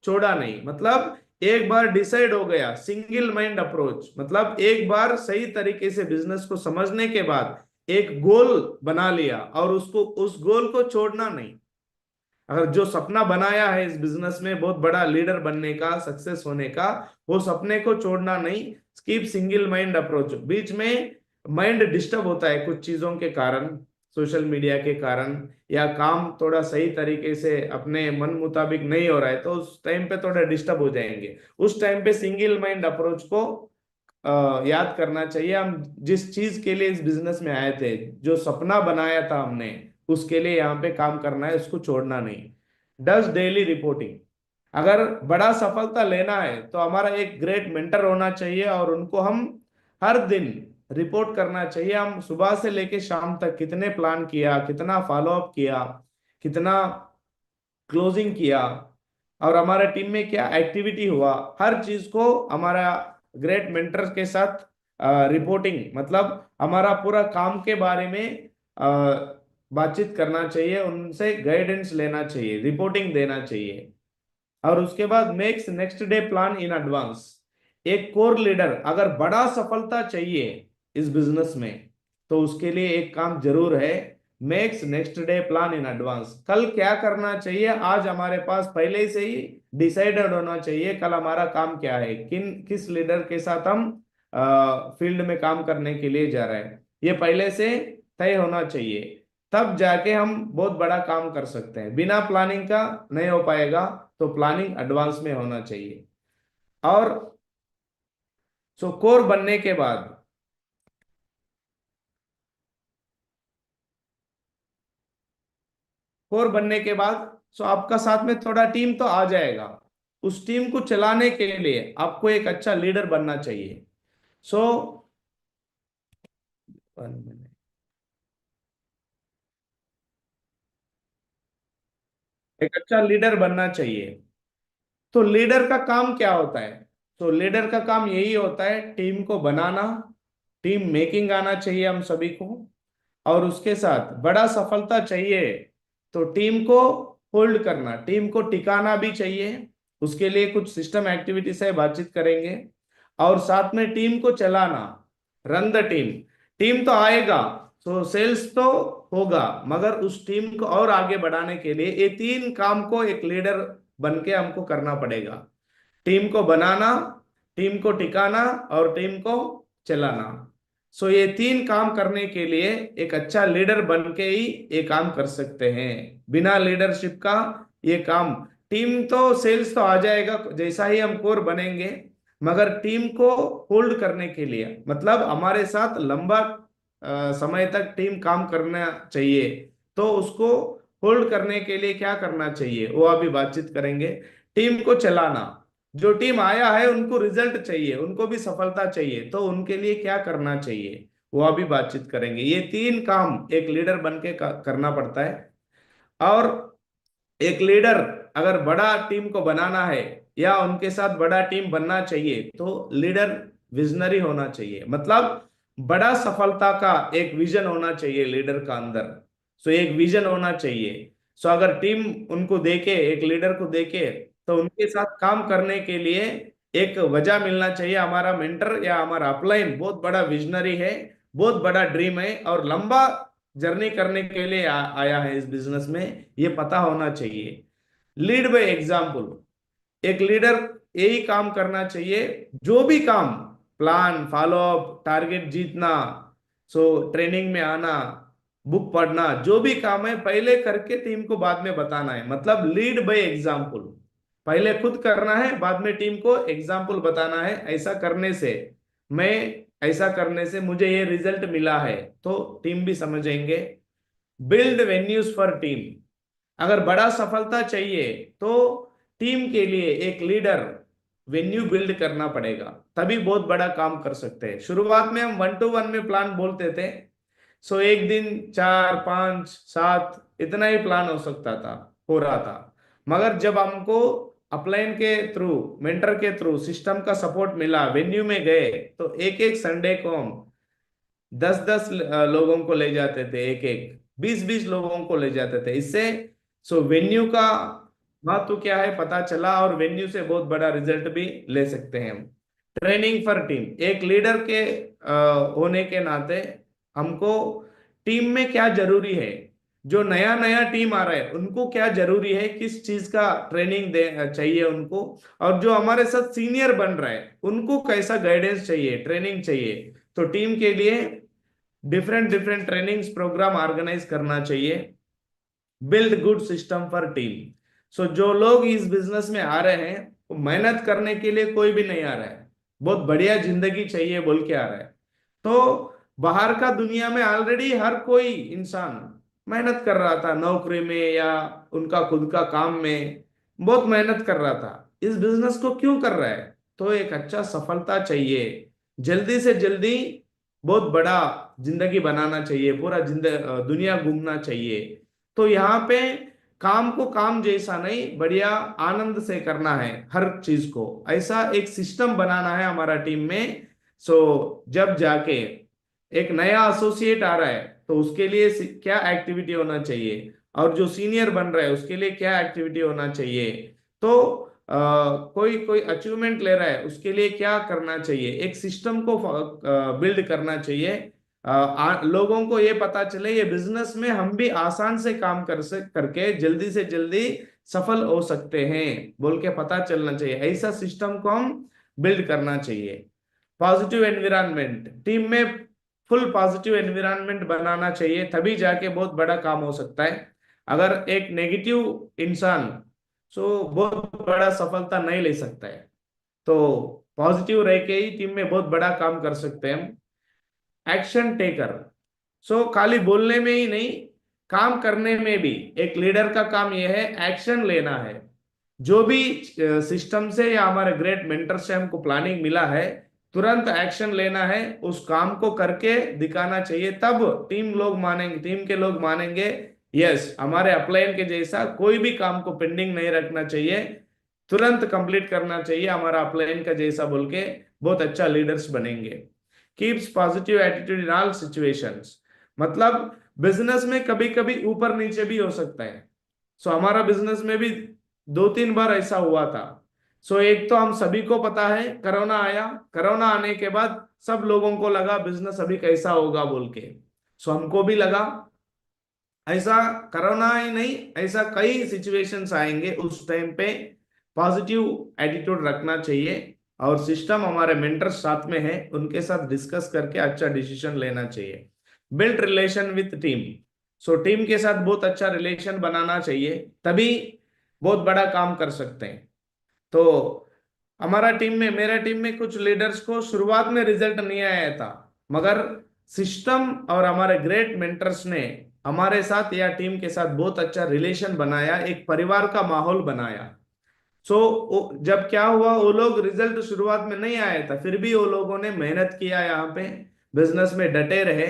छोड़ा नहीं, मतलब एक बार डिसाइड हो गया, सिंगल माइंड अप्रोच, मतलब एक बार सही तरीके से बिजनेस को समझने के बाद एक गोल बना लिया और उसको, उस गोल को छोड़ना नहीं। अगर जो सपना बनाया है इस बिजनेस में बहुत बड़ा लीडर बनने का, सक्सेस होने का, वो सपने को छोड़ना नहीं। Keep single mind approach. बीच में माइंड डिस्टर्ब होता है कुछ चीजों के कारण, सोशल मीडिया के कारण, या काम थोड़ा सही तरीके से अपने मन मुताबिक नहीं हो रहा है, तो उस टाइम पे थोड़ा डिस्टर्ब हो जाएंगे। उस टाइम पे सिंगल माइंड अप्रोच को याद करना चाहिए। हम जिस चीज के लिए इस बिजनेस में आए थे, जो सपना बनाया था हमने, उसके लिए यहाँ पे काम करना है, उसको छोड़ना नहीं। Does daily reporting. अगर बड़ा सफलता लेना है तो हमारा एक ग्रेट मेंटर होना चाहिए और उनको हम हर दिन रिपोर्ट करना चाहिए। हम सुबह से लेके शाम तक कितने प्लान किया, कितना फॉलो अप किया, कितना क्लोजिंग किया, और हमारे टीम में क्या एक्टिविटी हुआ, हर चीज को हमारा ग्रेट मेंटर के साथ रिपोर्टिंग, मतलब हमारा पूरा काम के बारे में बातचीत करना चाहिए, उनसे गाइडेंस लेना चाहिए, रिपोर्टिंग देना चाहिए। और उसके बाद makes next day plan in advance. एक कोर लीडर अगर बड़ा सफलता चाहिए इस बिजनेस में, तो उसके लिए एक काम जरूर है, makes next day plan in advance. कल क्या करना चाहिए, आज हमारे पास पहले से ही डिसाइडेड होना चाहिए कल हमारा काम क्या है, किस लीडर के साथ हम फील्ड में काम करने के लिए जा रहे हैं, ये पहले से तय होना चाहिए। तब जाके हम बहुत बड़ा काम कर सकते हैं। बिना प्लानिंग का नहीं हो पाएगा, तो प्लानिंग एडवांस में होना चाहिए। और कोर बनने के बाद कोर बनने के बाद सो आपका साथ में थोड़ा टीम तो आ जाएगा। उस टीम को चलाने के लिए आपको एक अच्छा लीडर बनना चाहिए। सो एक अच्छा लीडर बनना चाहिए। तो लीडर का काम क्या होता है? तो लीडर का काम यही होता है, टीम को बनाना, टीम मेकिंग आना चाहिए हम सभी को। और उसके साथ बड़ा सफलता चाहिए तो टीम को होल्ड करना, टीम को टिकाना भी चाहिए। उसके लिए कुछ सिस्टम एक्टिविटी से बातचीत करेंगे। और साथ में टीम को चलाना, रन द टीम। टीम तो आएगा, तो सेल्स तो होगा, मगर उस टीम को और आगे बढ़ाने के लिए ये तीन काम को एक लीडर बन के हमको करना पड़ेगा। टीम को बनाना, टीम को टिकाना और टीम को चलाना। सो ये तीन काम करने के लिए एक अच्छा लीडर बन के ही ये काम कर सकते हैं। बिना लीडरशिप का ये काम, टीम तो सेल्स तो आ जाएगा जैसा ही हम कोर बनेंगे, मगर टीम को होल्ड करने के लिए, मतलब हमारे साथ लंबा समय तक टीम काम करना चाहिए, तो उसको होल्ड करने के लिए क्या करना चाहिए वो अभी बातचीत करेंगे। टीम को चलाना, जो टीम आया है उनको रिजल्ट चाहिए, उनको भी सफलता चाहिए, तो उनके लिए क्या करना चाहिए वो अभी बातचीत करेंगे। ये तीन काम एक लीडर बन के करना पड़ता है। और एक लीडर अगर बड़ा टीम को बनाना है या उनके साथ बड़ा टीम बनना चाहिए, तो लीडर विजनरी होना चाहिए, मतलब बड़ा सफलता का एक विजन होना चाहिए लीडर का अंदर। सो एक विजन होना चाहिए। सो अगर टीम उनको देखे, एक लीडर को देखे, तो उनके साथ काम करने के लिए एक वजह मिलना चाहिए। हमारा मेंटर या हमारा अपलाइन बहुत बड़ा विजनरी है, बहुत बड़ा ड्रीम है और लंबा जर्नी करने के लिए आया है इस बिजनेस में, ये पता होना चाहिए। लीड बाय एग्जाम्पल, एक लीडर यही काम करना चाहिए। जो भी काम, प्लान फॉलो अप, टारगेट जीतना, सो ट्रेनिंग में आना, बुक पढ़ना, जो भी काम है पहले करके टीम को बाद में बताना है, मतलब लीड बाय एग्जाम्पल। पहले खुद करना है, बाद में टीम को एग्जाम्पल बताना है, ऐसा करने से मैं, ऐसा करने से मुझे ये रिजल्ट मिला है, तो टीम भी समझेंगे। बिल्ड वेन्यूज फॉर टीम, अगर बड़ा सफलता चाहिए तो टीम के लिए एक लीडर वेन्यू बिल्ड करना पड़ेगा, तभी बहुत बड़ा काम कर सकते हैं। शुरुआत में हम 1 to 1 में प्लान बोलते थे, सो एक दिन 4 5 7 इतना ही प्लान हो सकता था, हो रहा था। मगर जब हमको अपलाइन के थ्रू, मेंटर के थ्रू सिस्टम का सपोर्ट मिला, वेन्यू में गए, तो एक एक संडे को हम 10 10 लोगों को ले जाते थे, एक एक 20 20 लोगों को ले जाते थे। इससे सो वेन्यू का महत्व क्या है पता चला, और वेन्यू से बहुत बड़ा रिजल्ट भी ले सकते हैं हम। ट्रेनिंग फॉर टीम, एक लीडर के होने के नाते हमको टीम में क्या जरूरी है, जो नया नया टीम आ रहा है उनको क्या जरूरी है, किस चीज का ट्रेनिंग दे चाहिए उनको, और जो हमारे साथ सीनियर बन रहा है उनको कैसा गाइडेंस चाहिए, ट्रेनिंग चाहिए। तो टीम के लिए different different trainings program organise करना चाहिए। Build good system for team, so जो लोग इस बिजनेस में आ रहे हैं वो मेहनत करने के लिए कोई भी नहीं आ रहा है, बहुत बढ़िया जिंदगी चाहिए बोल के आ रहा है। तो बाहर का दुनिया में ऑलरेडी हर कोई इंसान मेहनत कर रहा था, नौकरी में या उनका खुद का काम में बहुत मेहनत कर रहा था। इस बिजनेस को क्यों कर रहा है? तो एक अच्छा सफलता चाहिए, जल्दी से जल्दी बहुत बड़ा जिंदगी बनाना चाहिए, पूरा दुनिया घूमना चाहिए। तो यहाँ पे काम को काम जैसा नहीं, बढ़िया आनंद से करना है हर चीज को, ऐसा एक सिस्टम बनाना है हमारा टीम में। सो जब जाके एक नया एसोसिएट आ रहा है तो उसके लिए क्या एक्टिविटी होना चाहिए, और जो सीनियर बन रहा है उसके लिए क्या एक्टिविटी होना चाहिए, तो कोई कोई अचीवमेंट ले रहा है उसके लिए क्या करना चाहिए, एक सिस्टम को बिल्ड करना चाहिए। लोगों को ये पता चले ये बिजनेस में हम भी आसान से काम करके जल्दी से जल्दी सफल हो सकते हैं बोल के पता चलना चाहिए, ऐसा सिस्टम को हम बिल्ड करना चाहिए। पॉजिटिव एनवायरनमेंट, टीम में फुल पॉजिटिव एनवायरनमेंट बनाना चाहिए, तभी जाके बहुत बड़ा काम हो सकता है। अगर एक नेगेटिव इंसान, सो बहुत बड़ा सफलता नहीं ले सकता है। तो पॉजिटिव रह के ही टीम में बहुत बड़ा काम कर सकते हैं हम। एक्शन टेकर, सो खाली बोलने में ही नहीं, काम करने में भी एक लीडर का काम यह है, एक्शन लेना है। जो भी सिस्टम से या हमारे ग्रेट मेंटर से हमको प्लानिंग मिला है, तुरंत एक्शन लेना है, उस काम को करके दिखाना चाहिए। तब टीम लोग मानेंगे, टीम के लोग मानेंगे, यस हमारे अपलाइन के जैसा कोई भी काम को पेंडिंग नहीं रखना चाहिए, तुरंत कंप्लीट करना चाहिए हमारा अपलाइन का जैसा बोल के बहुत अच्छा लीडर्स बनेंगे। Keeps positive attitude in all situations, मतलब बिजनेस में कभी कभी ऊपर नीचे भी हो सकता है। सो हमारा बिजनेस में भी 2-3 बार ऐसा हुआ था। सो एक तो हम सभी को पता है कोरोना आया, कोरोना आने के बाद सब लोगों को लगा बिजनेस अभी कैसा होगा बोल के। सो हमको भी लगा ऐसा, कोरोना ही नहीं ऐसा कई सिचुएशंस आएंगे, उस टाइम पे पॉजिटिव एटीट्यूड रखना चाहिए। और सिस्टम हमारे मेंटर्स साथ में है, उनके साथ डिस्कस करके अच्छा डिसीजन लेना चाहिए। Build relation with team, so team के साथ बहुत अच्छा रिलेशन बनाना चाहिए, तभी बहुत बड़ा काम कर सकते हैं। तो हमारा टीम में, मेरा टीम में कुछ लीडर्स को शुरुआत में रिजल्ट नहीं आया था, मगर सिस्टम और हमारे ग्रेट मेंटर्स ने हमारे साथ या टीम के साथ बहुत अच्छा रिलेशन बनाया, एक परिवार का माहौल बनाया। जब क्या हुआ, वो लोग रिजल्ट शुरुआत में नहीं आया था, फिर भी वो लोगों ने मेहनत किया यहाँ पे, बिजनेस में डटे रहे,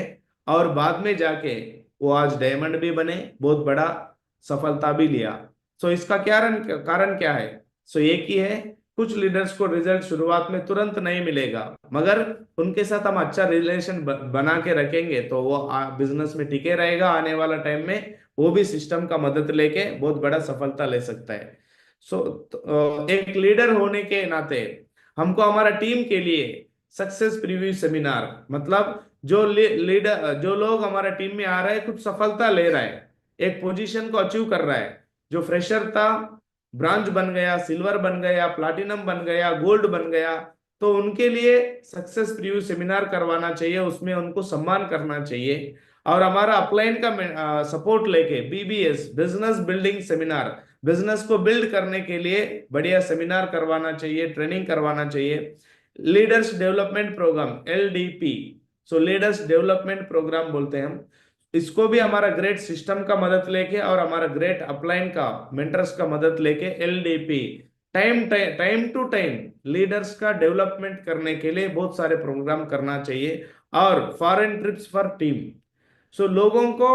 और बाद में जाके वो आज डायमंड भी बने, बहुत बड़ा सफलता भी लिया। इसका कारण कारण क्या है? एक ही है, कुछ लीडर्स को रिजल्ट शुरुआत में तुरंत नहीं मिलेगा, मगर उनके साथ हम अच्छा रिलेशन बना के रखेंगे तो वो बिजनेस में टिके रहेगा, आने वाला टाइम में वो भी सिस्टम का मदद लेके बहुत बड़ा सफलता ले सकता है। एक लीडर होने के नाते हमको हमारा टीम के लिए सक्सेस प्रीव्यू सेमिनार, मतलब जो लीडर, जो लोग हमारा टीम में आ रहे हैं कुछ सफलता ले रहा है, एक पोजीशन को अचीव कर रहा है, जो फ्रेशर था ब्रांज बन गया, सिल्वर बन गया, प्लाटिनम बन गया, गोल्ड बन गया, तो उनके लिए सक्सेस प्रीव्यू सेमिनार करवाना चाहिए, उसमें उनको सम्मान करना चाहिए। और हमारा अपलाइन का सपोर्ट लेके BBS, business building seminar, business को बिल्ड करने के लिए बढ़िया सेमिनार करवाना चाहिए, ट्रेनिंग करवाना चाहिए। Leaders development program, LDP, leaders development program बोलते हैं हम, इसको भी हमारा ग्रेट सिस्टम का मदद लेके और हमारा ग्रेट अपलाइन का मेंटर्स का मदद लेके LDP, time to time leaders का डेवलपमेंट करने के लिए बहुत सारे प्रोग्राम करना चाहिए। और फॉरेन ट्रिप्स फॉर टीम, लोगों को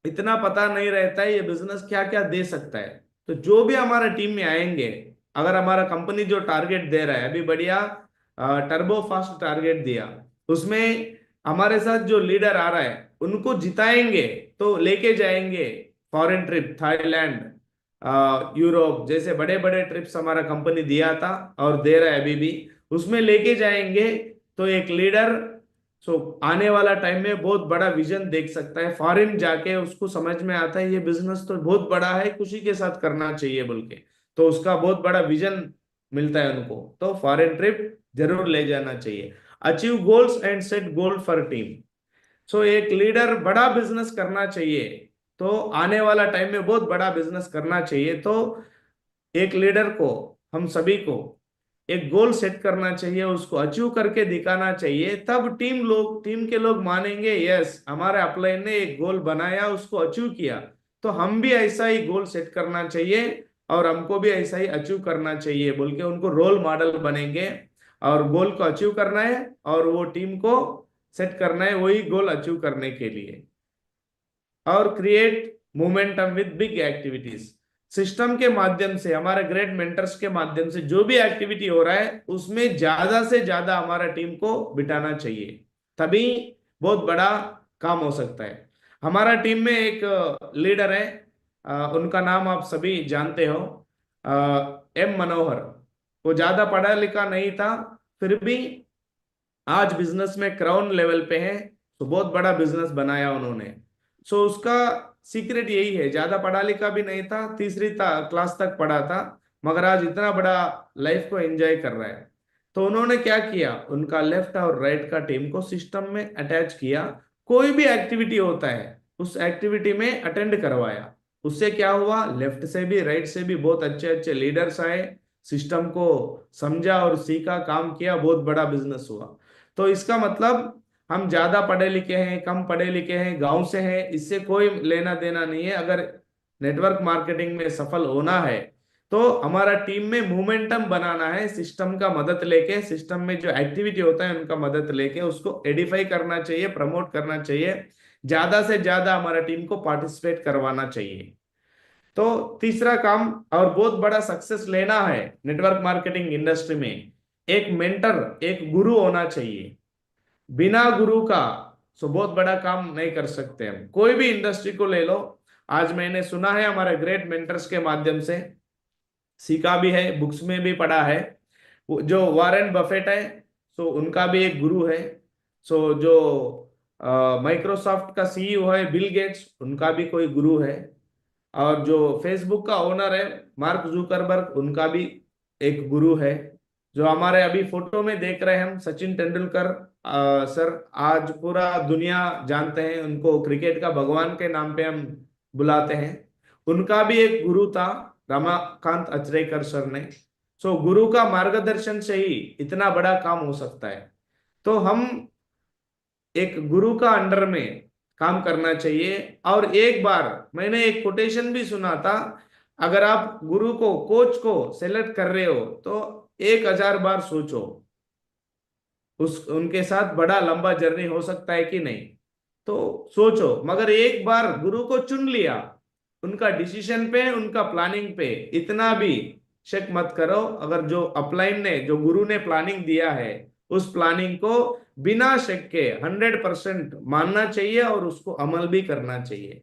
इतना पता नहीं रहता है ये बिजनेस क्या क्या दे सकता है। तो जो भी हमारा टीम में आएंगे, अगर हमारा कंपनी जो टारगेट दे रहा है, अभी बढ़िया टर्बो फास्ट टारगेट दिया, उसमें हमारे साथ जो लीडर आ रहा है उनको जिताएंगे, तो लेके जाएंगे फॉरेन ट्रिप, थाईलैंड, यूरोप जैसे बड़े बड़े ट्रिप्स हमारा कंपनी दिया था और दे रहा है अभी भी, उसमें लेके जाएंगे। तो एक लीडर आने वाला टाइम में बहुत बड़ा विजन देख सकता है, फॉरेन जाके उसको समझ में आता है ये बिजनेस तो बहुत बड़ा है, खुशी के साथ करना चाहिए बोल के, तो उसका बहुत बड़ा विजन मिलता है उनको, तो फॉरेन ट्रिप जरूर ले जाना चाहिए। Achieve goals and set goal for team, एक लीडर बड़ा बिजनेस करना चाहिए, तो आने वाला टाइम में बहुत बड़ा बिजनेस करना चाहिए, तो एक लीडर को, हम सभी को एक गोल सेट करना चाहिए, उसको अचीव करके दिखाना चाहिए, तब टीम के लोग मानेंगे, यस हमारे अपलाइन ने एक गोल बनाया, उसको अचीव किया, तो हम भी ऐसा ही गोल सेट करना चाहिए और हमको भी ऐसा ही अचीव करना चाहिए बोल के उनको रोल मॉडल बनेंगे। और गोल को अचीव करना है और वो टीम को सेट करना है वही गोल अचीव करने के लिए। और create momentum with big activities, system के माध्यम से, हमारे ग्रेट मेंटर्स के माध्यम से जो भी एक्टिविटी हो रहा है उसमें ज्यादा से ज्यादा हमारा टीम को बिठाना चाहिए, तभी बहुत बड़ा काम हो सकता है। हमारा टीम में एक लीडर है, उनका नाम आप सभी जानते हो, एम मनोहर। वो ज्यादा पढ़ा लिखा नहीं था, फिर भी आज बिजनेस में क्राउन लेवल पे है, तो बहुत बड़ा बिजनेस बनाया उन्होंने। उसका सीक्रेट यही है, ज्यादा पढ़ा लिखा भी नहीं था, तीसरी क्लास तक पढ़ा था, मगर आज इतना बड़ा लाइफ को एंजॉय कर रहा है। तो उन्होंने क्या किया, उनका लेफ्ट और राइट का टीम को सिस्टम में अटैच किया, कोई भी एक्टिविटी होता है उस एक्टिविटी में अटेंड करवाया। उससे क्या हुआ, लेफ्ट से भी राइट से भी बहुत अच्छे अच्छे लीडर्स आए, सिस्टम को समझा और सीखा, काम किया, बहुत बड़ा बिजनेस हुआ। तो इसका मतलब हम ज्यादा पढ़े लिखे हैं, कम पढ़े लिखे हैं, गांव से हैं, इससे कोई लेना देना नहीं है। अगर नेटवर्क मार्केटिंग में सफल होना है तो हमारा टीम में मोमेंटम बनाना है, सिस्टम का मदद लेके, सिस्टम में जो एक्टिविटी होता है उनका मदद लेके उसको एडिफाई करना चाहिए, प्रमोट करना चाहिए, ज्यादा से ज्यादा हमारा टीम को पार्टिसिपेट करवाना चाहिए। तो तीसरा काम और बहुत बड़ा सक्सेस लेना है नेटवर्क मार्केटिंग इंडस्ट्री में, एक मेंटर, एक गुरु होना चाहिए। बिना गुरु का सो बहुत बड़ा काम नहीं कर सकते हम। कोई भी इंडस्ट्री को ले लो, आज मैंने सुना है हमारे ग्रेट मेंटर्स के माध्यम से, सीखा भी है, बुक्स में भी पढ़ा है। जो वारेन बफेट है, सो उनका भी एक गुरु है। सो जो माइक्रोसॉफ्ट का सीईओ है बिल गेट्स, उनका भी कोई गुरु है। और जो फेसबुक का ओनर है मार्क जुकरबर्ग, उनका भी एक गुरु है। जो हमारे अभी फोटो में देख रहे हैं हम, सचिन तेंदुलकर सर, आज पूरा दुनिया जानते हैं उनको, क्रिकेट का भगवान के नाम पे हम बुलाते हैं। उनका भी एक गुरु था, रमाकांत अचरेकर सर ने। सो गुरु का मार्गदर्शन से ही इतना बड़ा काम हो सकता है। तो हम एक गुरु का अंडर में काम करना चाहिए। और एक बार मैंने एक कोटेशन भी सुना था, अगर आप गुरु को, कोच को सेलेक्ट कर रहे हो तो 1,000 बार सोचो, उस उनके साथ बड़ा लंबा जर्नी हो सकता है कि नहीं। तो सोचो, मगर एक बार गुरु को चुन लिया, उनका डिसीजन पे, उनका प्लानिंग पे इतना भी शक मत करो। अगर जो अपलाइन ने, जो गुरु ने प्लानिंग दिया है, उस प्लानिंग को बिना शक के 100% मानना चाहिए और उसको अमल भी करना चाहिए।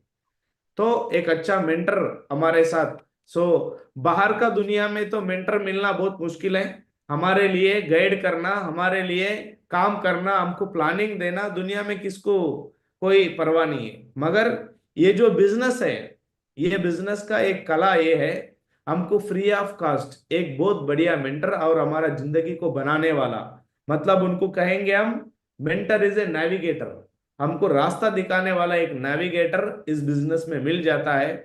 तो एक अच्छा मेंटर हमारे साथ, सो बाहर का दुनिया में तो मेंटर मिलना बहुत मुश्किल है। हमारे लिए गाइड करना, हमारे लिए काम करना, हमको प्लानिंग देना, दुनिया में किसको कोई परवाह नहीं है। मगर ये जो बिजनेस है, ये बिजनेस का एक कला ये है, हमको फ्री ऑफ कास्ट एक बहुत बढ़िया मेंटर और हमारा जिंदगी को बनाने वाला, मतलब उनको कहेंगे हम, मेंटर इज ए नेविगेटर, हमको रास्ता दिखाने वाला एक नेविगेटर इस बिजनेस में मिल जाता है।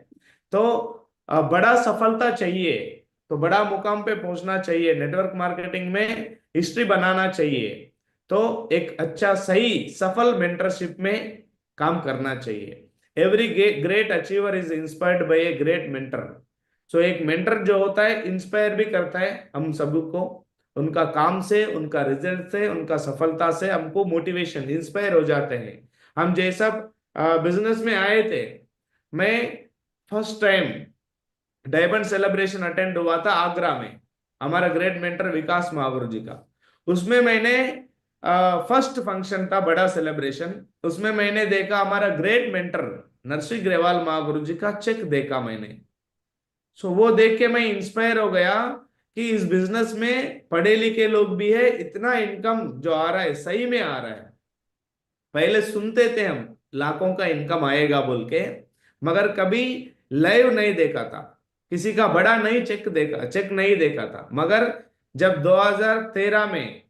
तो बड़ा सफलता चाहिए तो बड़ा मुकाम पे पहुंचना चाहिए, नेटवर्क मार्केटिंग में हिस्ट्री बनाना चाहिए, तो एक अच्छा सही सफल मेंटरशिप में काम करना चाहिए। Every great achiever is inspired by a great mentor. So एक मेंटर जो होता है इंस्पायर भी करता है हम सबको, उनका काम से, उनका रिजल्ट से, उनका सफलता से हमको मोटिवेशन, इंस्पायर हो जाते हैं। हम जैसा बिजनेस में आए थे, मैं first time diamond celebration attend हुआ था आगरा में, हमारा ग्रेट मेंटर विकास महागुरु जी का। उसमें मैंने फर्स्ट फंक्शन था, बड़ा सेलिब्रेशन, उसमें मैंने देखा हमारा ग्रेट मेंटर नरसिंह ग्रेवाल महागुरु जी का चेक देखा मैंने। सो वो देख के मैं इंस्पायर हो गया कि इस बिजनेस में पढ़े लिखे लोग भी है, इतना इनकम जो आ रहा है सही में आ रहा है। पहले सुनते थे हम लाखों का इनकम आएगा बोल के, मगर कभी लाइव नहीं देखा था, किसी का बड़ा नहीं चेक देखा, चेक नहीं देखा था। मगर जब 2013 में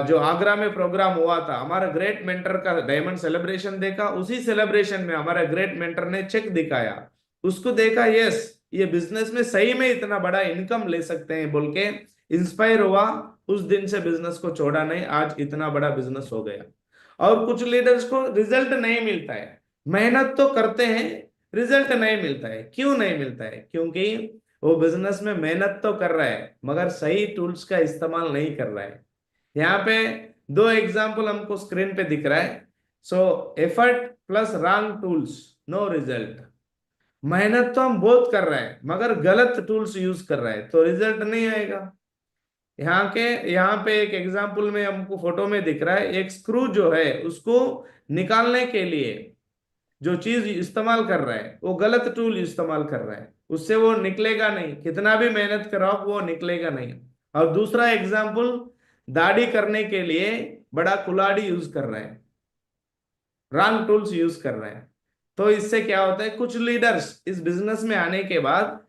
जो आगरा में प्रोग्राम हुआ था, हमारा ग्रेट मेंटर का डायमंड सेलिब्रेशन देखा, उसी सेलिब्रेशन में हमारा ग्रेट मेंटर ने चेक दिखाया, उसको देखा, यस ये बिजनेस में सही में इतना बड़ा इनकम ले सकते हैं बोल के इंस्पायर हुआ। उस दिन से बिजनेस को छोड़ा नहीं, आज इतना बड़ा बिजनेस हो गया। और कुछ लीडर्स को रिजल्ट नहीं मिलता है, मेहनत तो करते हैं, रिजल्ट नहीं मिलता है। क्यों नहीं मिलता है? क्योंकि वो बिजनेस में मेहनत तो कर रहा है मगर सही टूल्स का इस्तेमाल नहीं कर रहा है। यहाँ पे दो एग्जाम्पल हमको स्क्रीन पे दिख रहा है। So effort plus wrong tools, no result. मेहनत तो हम बहुत कर रहे हैं मगर गलत टूल्स यूज कर रहे हैं तो रिजल्ट नहीं आएगा। यहाँ पे एक एग्जांपल में हमको फोटो में दिख रहा है, एक स्क्रू जो है उसको निकालने के लिए जो चीज इस्तेमाल कर रहा है वो गलत टूल इस्तेमाल कर रहा है, उससे वो निकलेगा नहीं, कितना भी मेहनत कराओ वो निकलेगा नहीं। और दूसरा एग्जांपल, दाढ़ी करने के लिए बड़ा कुल्हाड़ी यूज कर रहा है, रॉन्ग टूल्स यूज कर रहे हैं। तो इससे क्या होता है, कुछ लीडर्स इस बिजनेस में आने के बाद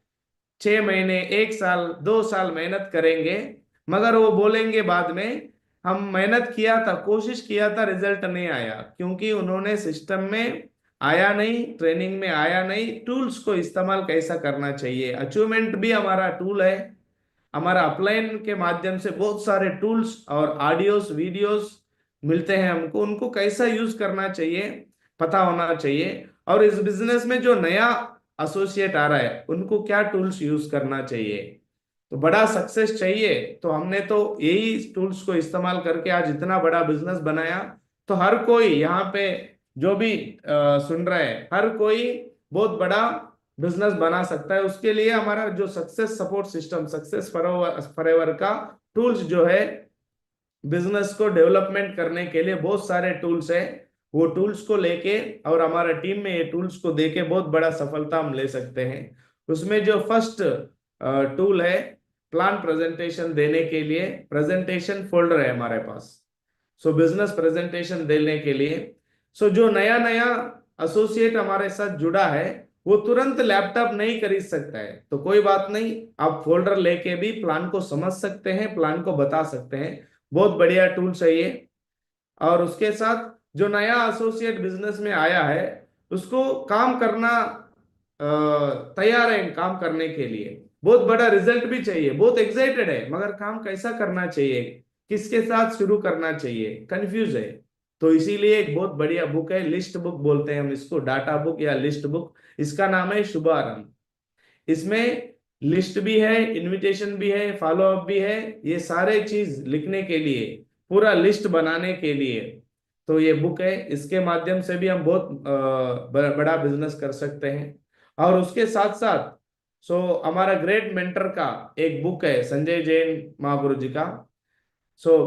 6 महीने, 1 साल, 2 साल मेहनत करेंगे, मगर वो बोलेंगे बाद में हम मेहनत किया था, कोशिश किया था, रिजल्ट नहीं आया, क्योंकि उन्होंने सिस्टम में आया नहीं, ट्रेनिंग में आया नहीं, टूल्स को इस्तेमाल कैसा करना चाहिए। अचीवमेंट भी हमारा टूल है, हमारा अपलाइन के माध्यम से बहुत सारे टूल्स और ऑडियोस, वीडियोस मिलते हैं हमको, उनको कैसा यूज करना चाहिए पता होना चाहिए। और इस बिजनेस में जो नया एसोसिएट आ रहा है उनको क्या टूल्स यूज करना चाहिए। तो बड़ा सक्सेस चाहिए तो हमने तो यही टूल्स को इस्तेमाल करके आज इतना बड़ा बिजनेस बनाया। तो हर कोई यहाँ पे जो भी सुन रहा है, हर कोई बहुत बड़ा बिजनेस बना सकता है। उसके लिए हमारा जो success support system, success forever का टूल्स जो है, बिजनेस को डेवलपमेंट करने के लिए बहुत सारे टूल्स है। वो टूल्स को लेके और हमारा टीम में ये टूल्स को देके बहुत बड़ा सफलता हम ले सकते हैं। उसमें जो फर्स्ट टूल है, प्लान प्रेजेंटेशन देने के लिए प्रेजेंटेशन फोल्डर है हमारे पास। सो बिजनेस प्रेजेंटेशन देने के लिए, सो जो नया नया एसोसिएट हमारे साथ जुड़ा है वो तुरंत लैपटॉप नहीं खरीद सकता है, तो कोई बात नहीं, आप फोल्डर लेके भी प्लान को समझ सकते हैं, प्लान को बता सकते हैं। बहुत बढ़िया टूल्स है ये। और उसके साथ जो नया एसोसिएट बिजनेस में आया है उसको काम करना तैयार है काम करने के लिए, बहुत बड़ा रिजल्ट भी चाहिए, बहुत एक्साइटेड है, मगर काम कैसा करना चाहिए, किसके साथ शुरू करना चाहिए, कंफ्यूज है। तो इसीलिए एक बहुत बढ़िया बुक है, लिस्ट बुक बोलते हैं हम इसको, डाटा बुक या लिस्ट बुक, इसका नाम है शुभारंभ। इसमें लिस्ट भी है, इनविटेशन भी है, फॉलो अप भी है, ये सारे चीज लिखने के लिए, पूरा लिस्ट बनाने के लिए तो ये बुक है। इसके माध्यम से भी हम बहुत बड़ा बिजनेस कर सकते हैं। और उसके साथ साथ हमारा ग्रेट मेंटर का एक बुक है संजय जैन महागुरु जी का,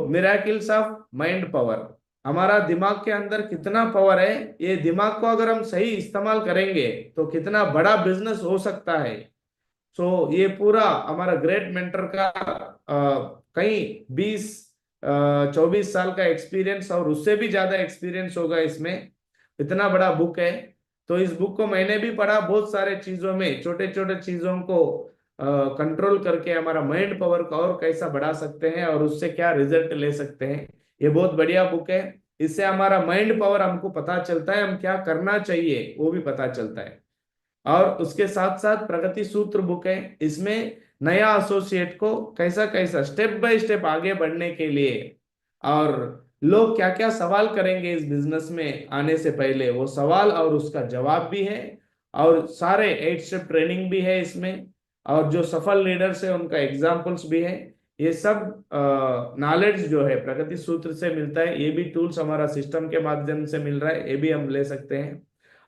मिराकिल्स ऑफ माइंड पावर। हमारा दिमाग के अंदर कितना पावर है, ये दिमाग को अगर हम सही इस्तेमाल करेंगे तो कितना बड़ा बिजनेस हो सकता है। ये पूरा हमारा ग्रेट मेंटर का कहीं 20 24 साल का एक्सपीरियंस और उससे भी ज्यादा एक्सपीरियंस होगा इसमें, इतना बड़ा बुक है। तो इस बुक को मैंने भी पढ़ा, बहुत सारे चीजों में छोटे छोटे चीजों को कंट्रोल करके हमारा माइंड पावर को और कैसा बढ़ा सकते हैं और उससे क्या रिजल्ट ले सकते हैं। ये बहुत बढ़िया बुक है। इससे हमारा माइंड पावर हमको पता चलता है, हम क्या करना चाहिए वो भी पता चलता है। और उसके साथ साथ प्रगति सूत्र बुक है, इसमें नया एसोसिएट को कैसा कैसा स्टेप बाय स्टेप आगे बढ़ने के लिए और लोग क्या क्या सवाल करेंगे इस बिजनेस में आने से पहले, वो सवाल और उसका जवाब भी है। और सारे 8 स्टेप ट्रेनिंग भी है इसमें। और जो सफल लीडर्स है उनका एग्जाम्पल्स भी है। ये सब नॉलेज जो है प्रगति सूत्र से मिलता है, ये भी टूल्स हमारा सिस्टम के माध्यम से मिल रहा है, ये भी हम ले सकते हैं।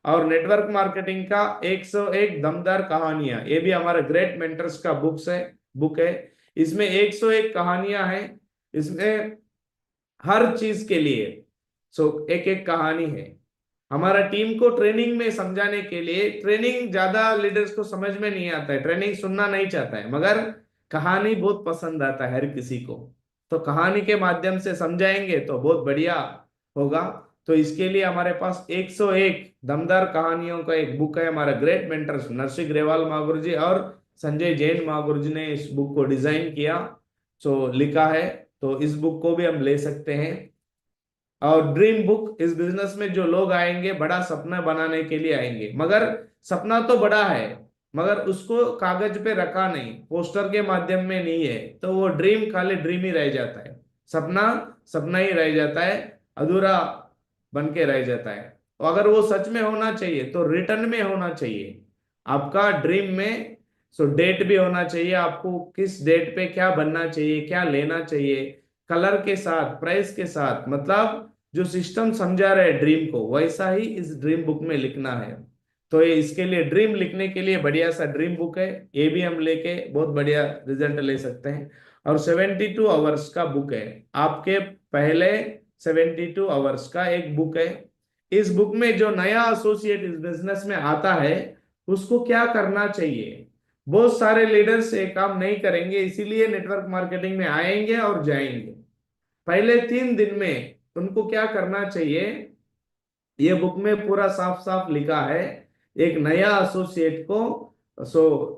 और नेटवर्क मार्केटिंग का 101 दमदार कहानियां, ये भी हमारे ग्रेट मेंटर्स का बुक है। इसमें 101 कहानियां हैं, इसमें हर चीज के लिए एक एक कहानी है। हमारा टीम को ट्रेनिंग में समझाने के लिए, ट्रेनिंग ज्यादा लीडर्स को समझ में नहीं आता है, ट्रेनिंग सुनना नहीं चाहता है, मगर कहानी बहुत पसंद आता है हर किसी को। तो कहानी के माध्यम से समझाएंगे तो बहुत बढ़िया होगा। तो इसके लिए हमारे पास 101 दमदार कहानियों का एक बुक है, हमारा ग्रेट मेंटर्स नरसिंह ग्रेवाल महागुरु जी और संजय जैन महागुरु जी ने इस बुक को डिजाइन किया, लिखा है। तो इस बुक को भी हम ले सकते हैं। और ड्रीम बुक, इस बिजनेस में जो लोग आएंगे बड़ा सपना बनाने के लिए आएंगे, मगर सपना तो बड़ा है मगर उसको कागज पे रखा नहीं, पोस्टर के माध्यम में नहीं है, तो वो ड्रीम खाली ड्रीम ही रह जाता है, सपना सपना ही रह जाता है, अधूरा बन के रह जाता है। तो अगर वो सच में होना चाहिए तो रिटर्न में होना चाहिए आपका ड्रीम में। डेट भी होना चाहिए, आपको किस डेट पे क्या बनना चाहिए, क्या लेना चाहिए, कलर के साथ, प्राइस के साथ, मतलब जो सिस्टम समझा रहे ड्रीम को वैसा ही इस ड्रीम बुक में लिखना है। तो ये इसके लिए ड्रीम लिखने के लिए बढ़िया सा ड्रीम बुक है, ये भी हम लेके बहुत बढ़िया रिजल्ट ले सकते हैं। और 72 आवर्स का बुक है, आपके पहले 72 आवर्स का एक बुक है। इस बुक में जो नया एसोसिएट इस बिजनेस में आता है उसको क्या करना चाहिए, बहुत सारे लीडर्स ये काम नहीं करेंगे, इसीलिए नेटवर्क मार्केटिंग में आएंगे और जाएंगे। पहले 3 दिन में उनको क्या करना चाहिए, ये बुक में पूरा साफ साफ लिखा है। एक नया एसोसिएट को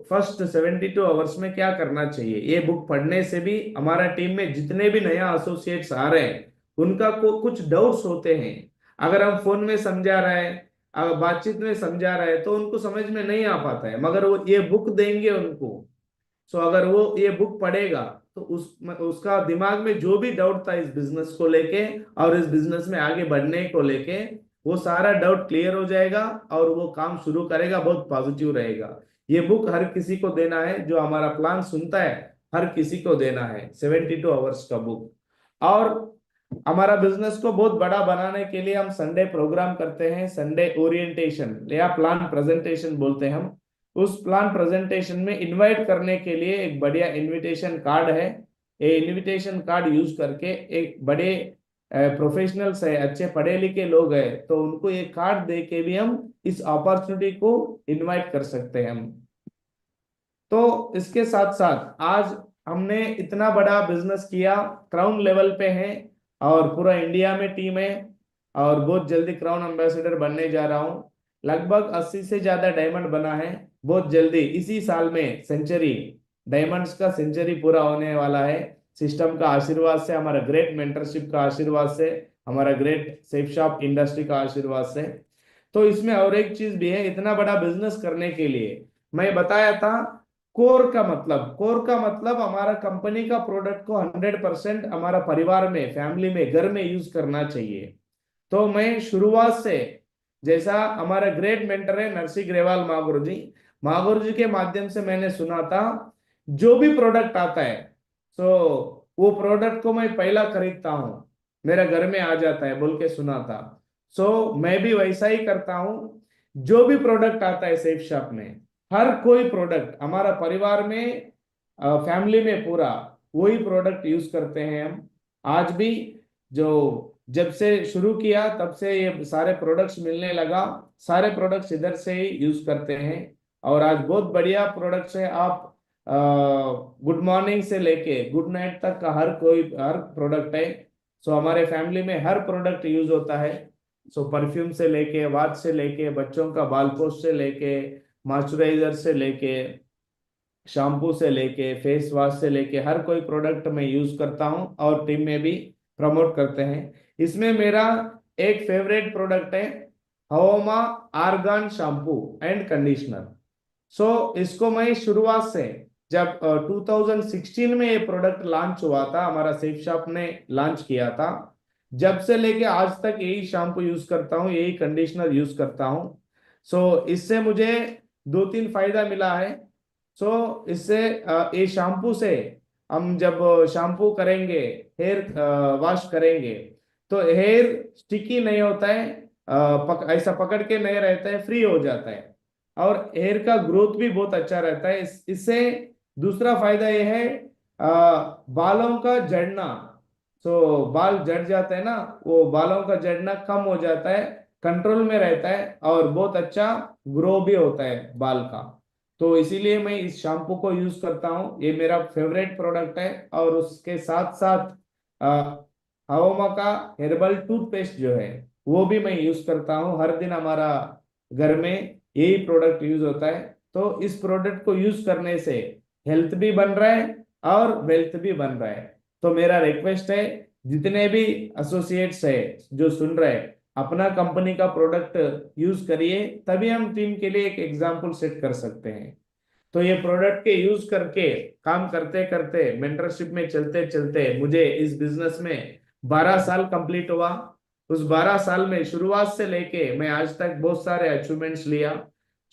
फर्स्ट 72 आवर्स में क्या करना चाहिए, ये बुक पढ़ने से भी हमारा टीम में जितने भी नया एसोसिएट्स आ रहे हैं उनका को कुछ डाउट्स होते हैं, अगर हम फोन में समझा रहे हैं, अगर बातचीत में समझा रहे हैं तो उनको समझ में नहीं आ पाता है, मगर वो ये बुक देंगे उनको। अगर वो ये बुक पढ़ेगा तो उसका दिमाग में जो भी डाउट था इस बिजनेस को लेके और इस बिजनेस में आगे बढ़ने को लेके, वो सारा डाउट क्लियर हो जाएगा और वो काम शुरू करेगा, बहुत पॉजिटिव रहेगा। ये बुक हर किसी को देना है, जो हमारा प्लान सुनता है हर किसी को देना है, 72 आवर्स का बुक। और हमारा बिजनेस को बहुत बड़ा बनाने के लिए हम संडे प्रोग्राम करते हैं, संडे ओरिएंटेशन या प्लान प्रेजेंटेशन बोलते हैं हम। उस प्लान प्रेजेंटेशन में इनवाइट करने के लिए एक बढ़िया इनविटेशन कार्ड है। ये इनविटेशन कार्ड यूज करके एक बड़े प्रोफेशनल्स है, अच्छे पढ़े लिखे लोग हैं, तो उनको ये कार्ड दे के भी हम इस अपॉर्चुनिटी को इनवाइट कर सकते हैं हम। तो इसके साथ साथ आज हमने इतना बड़ा बिजनेस किया, क्राउन लेवल पे है और पूरा इंडिया में टीम है, और बहुत जल्दी क्राउन एम्बेसडर बनने जा रहा हूँ। लगभग 80 से ज्यादा डायमंड बना है। बहुत जल्दी इसी साल में सेंचुरी, डायमंड्स का सेंचुरी पूरा होने वाला है। सिस्टम का आशीर्वाद से, हमारा ग्रेट मेंटरशिप का आशीर्वाद से, हमारा ग्रेट सेफ शॉप इंडस्ट्री का आशीर्वाद से। तो इसमें और एक चीज भी है, इतना बड़ा बिजनेस करने के लिए मैं बताया था कोर का मतलब हमारा कंपनी का प्रोडक्ट को 100% हमारा परिवार में, फैमिली में, घर में यूज करना चाहिए। तो मैं शुरुआत से, जैसा हमारा ग्रेट मेंटर है नरसी ग्रेवाल महागुरु जी के माध्यम से मैंने सुना था, जो भी प्रोडक्ट आता है सो वो प्रोडक्ट को मैं पहला खरीदता हूँ, मेरा घर में आ जाता है बोल के सुना था। सो मैं भी वैसा ही करता हूँ। जो भी प्रोडक्ट आता है सेफ शॉप में, हर कोई प्रोडक्ट हमारा परिवार में, फैमिली में पूरा वही प्रोडक्ट यूज करते हैं हम आज भी। जो जब से शुरू किया तब से ये सारे प्रोडक्ट्स मिलने लगा, सारे प्रोडक्ट्स इधर से ही यूज करते हैं। और आज बहुत बढ़िया प्रोडक्ट्स है। आप गुड मॉर्निंग से लेके गुड नाइट तक का हर प्रोडक्ट है। सो हमारे फैमिली में हर प्रोडक्ट यूज होता है। सो परफ्यूम से लेके, वाच से लेके, बच्चों का बाल पोस्ट से लेके, मॉइस्चराइजर से लेके, शैम्पू से लेके, फेस वॉश से लेके, हर कोई प्रोडक्ट मैं यूज करता हूँ और टीम में भी प्रमोट करते हैं। इसमें मेरा एक फेवरेट प्रोडक्ट है हवोमा आर्गन शैम्पू एंड कंडीशनर। सो इसको मैं शुरुआत से, जब 2016 में ये प्रोडक्ट लॉन्च हुआ था, हमारा सेफ शॉप ने लॉन्च किया था, जब से लेके आज तक यही शैम्पू यूज करता हूँ, यही कंडीशनर यूज करता हूँ। सो इससे मुझे दो तीन फायदा मिला है। सो इससे ये शैम्पू से हम जब शैम्पू करेंगे, हेयर वॉश करेंगे, तो हेयर स्टिकी नहीं होता है, ऐसा पकड़ के नहीं रहता है, फ्री हो जाता है और हेयर का ग्रोथ भी बहुत अच्छा रहता है। इससे दूसरा फायदा यह है, बालों का झड़ना, सो बाल झड़ जाते हैं ना, वो बालों का झड़ना कम हो जाता है, कंट्रोल में रहता है और बहुत अच्छा ग्रो भी होता है बाल का। तो इसीलिए मैं इस शैम्पू को यूज करता हूँ, ये मेरा फेवरेट प्रोडक्ट है। और उसके साथ साथ हवोमा का हेर्बल टूथपेस्ट जो है वो भी मैं यूज करता हूँ। हर दिन हमारा घर में यही प्रोडक्ट यूज होता है। तो इस प्रोडक्ट को यूज करने से हेल्थ भी बन रहा है और वेल्थ भी बन रहा है। तो मेरा रिक्वेस्ट है, जितने भी एसोसिएट्स है जो सुन रहे हैं, अपना कंपनी का प्रोडक्ट यूज करिए, तभी हम टीम के लिए एक एग्जाम्पल सेट कर सकते हैं। तो ये प्रोडक्ट के यूज करके काम करते करते, मेंटरशिप में चलते चलते मुझे इस बिजनेस में 12 साल कंप्लीट हुआ। उस 12 साल में शुरुआत से लेके मैं आज तक बहुत सारे अचीवमेंट्स लिया।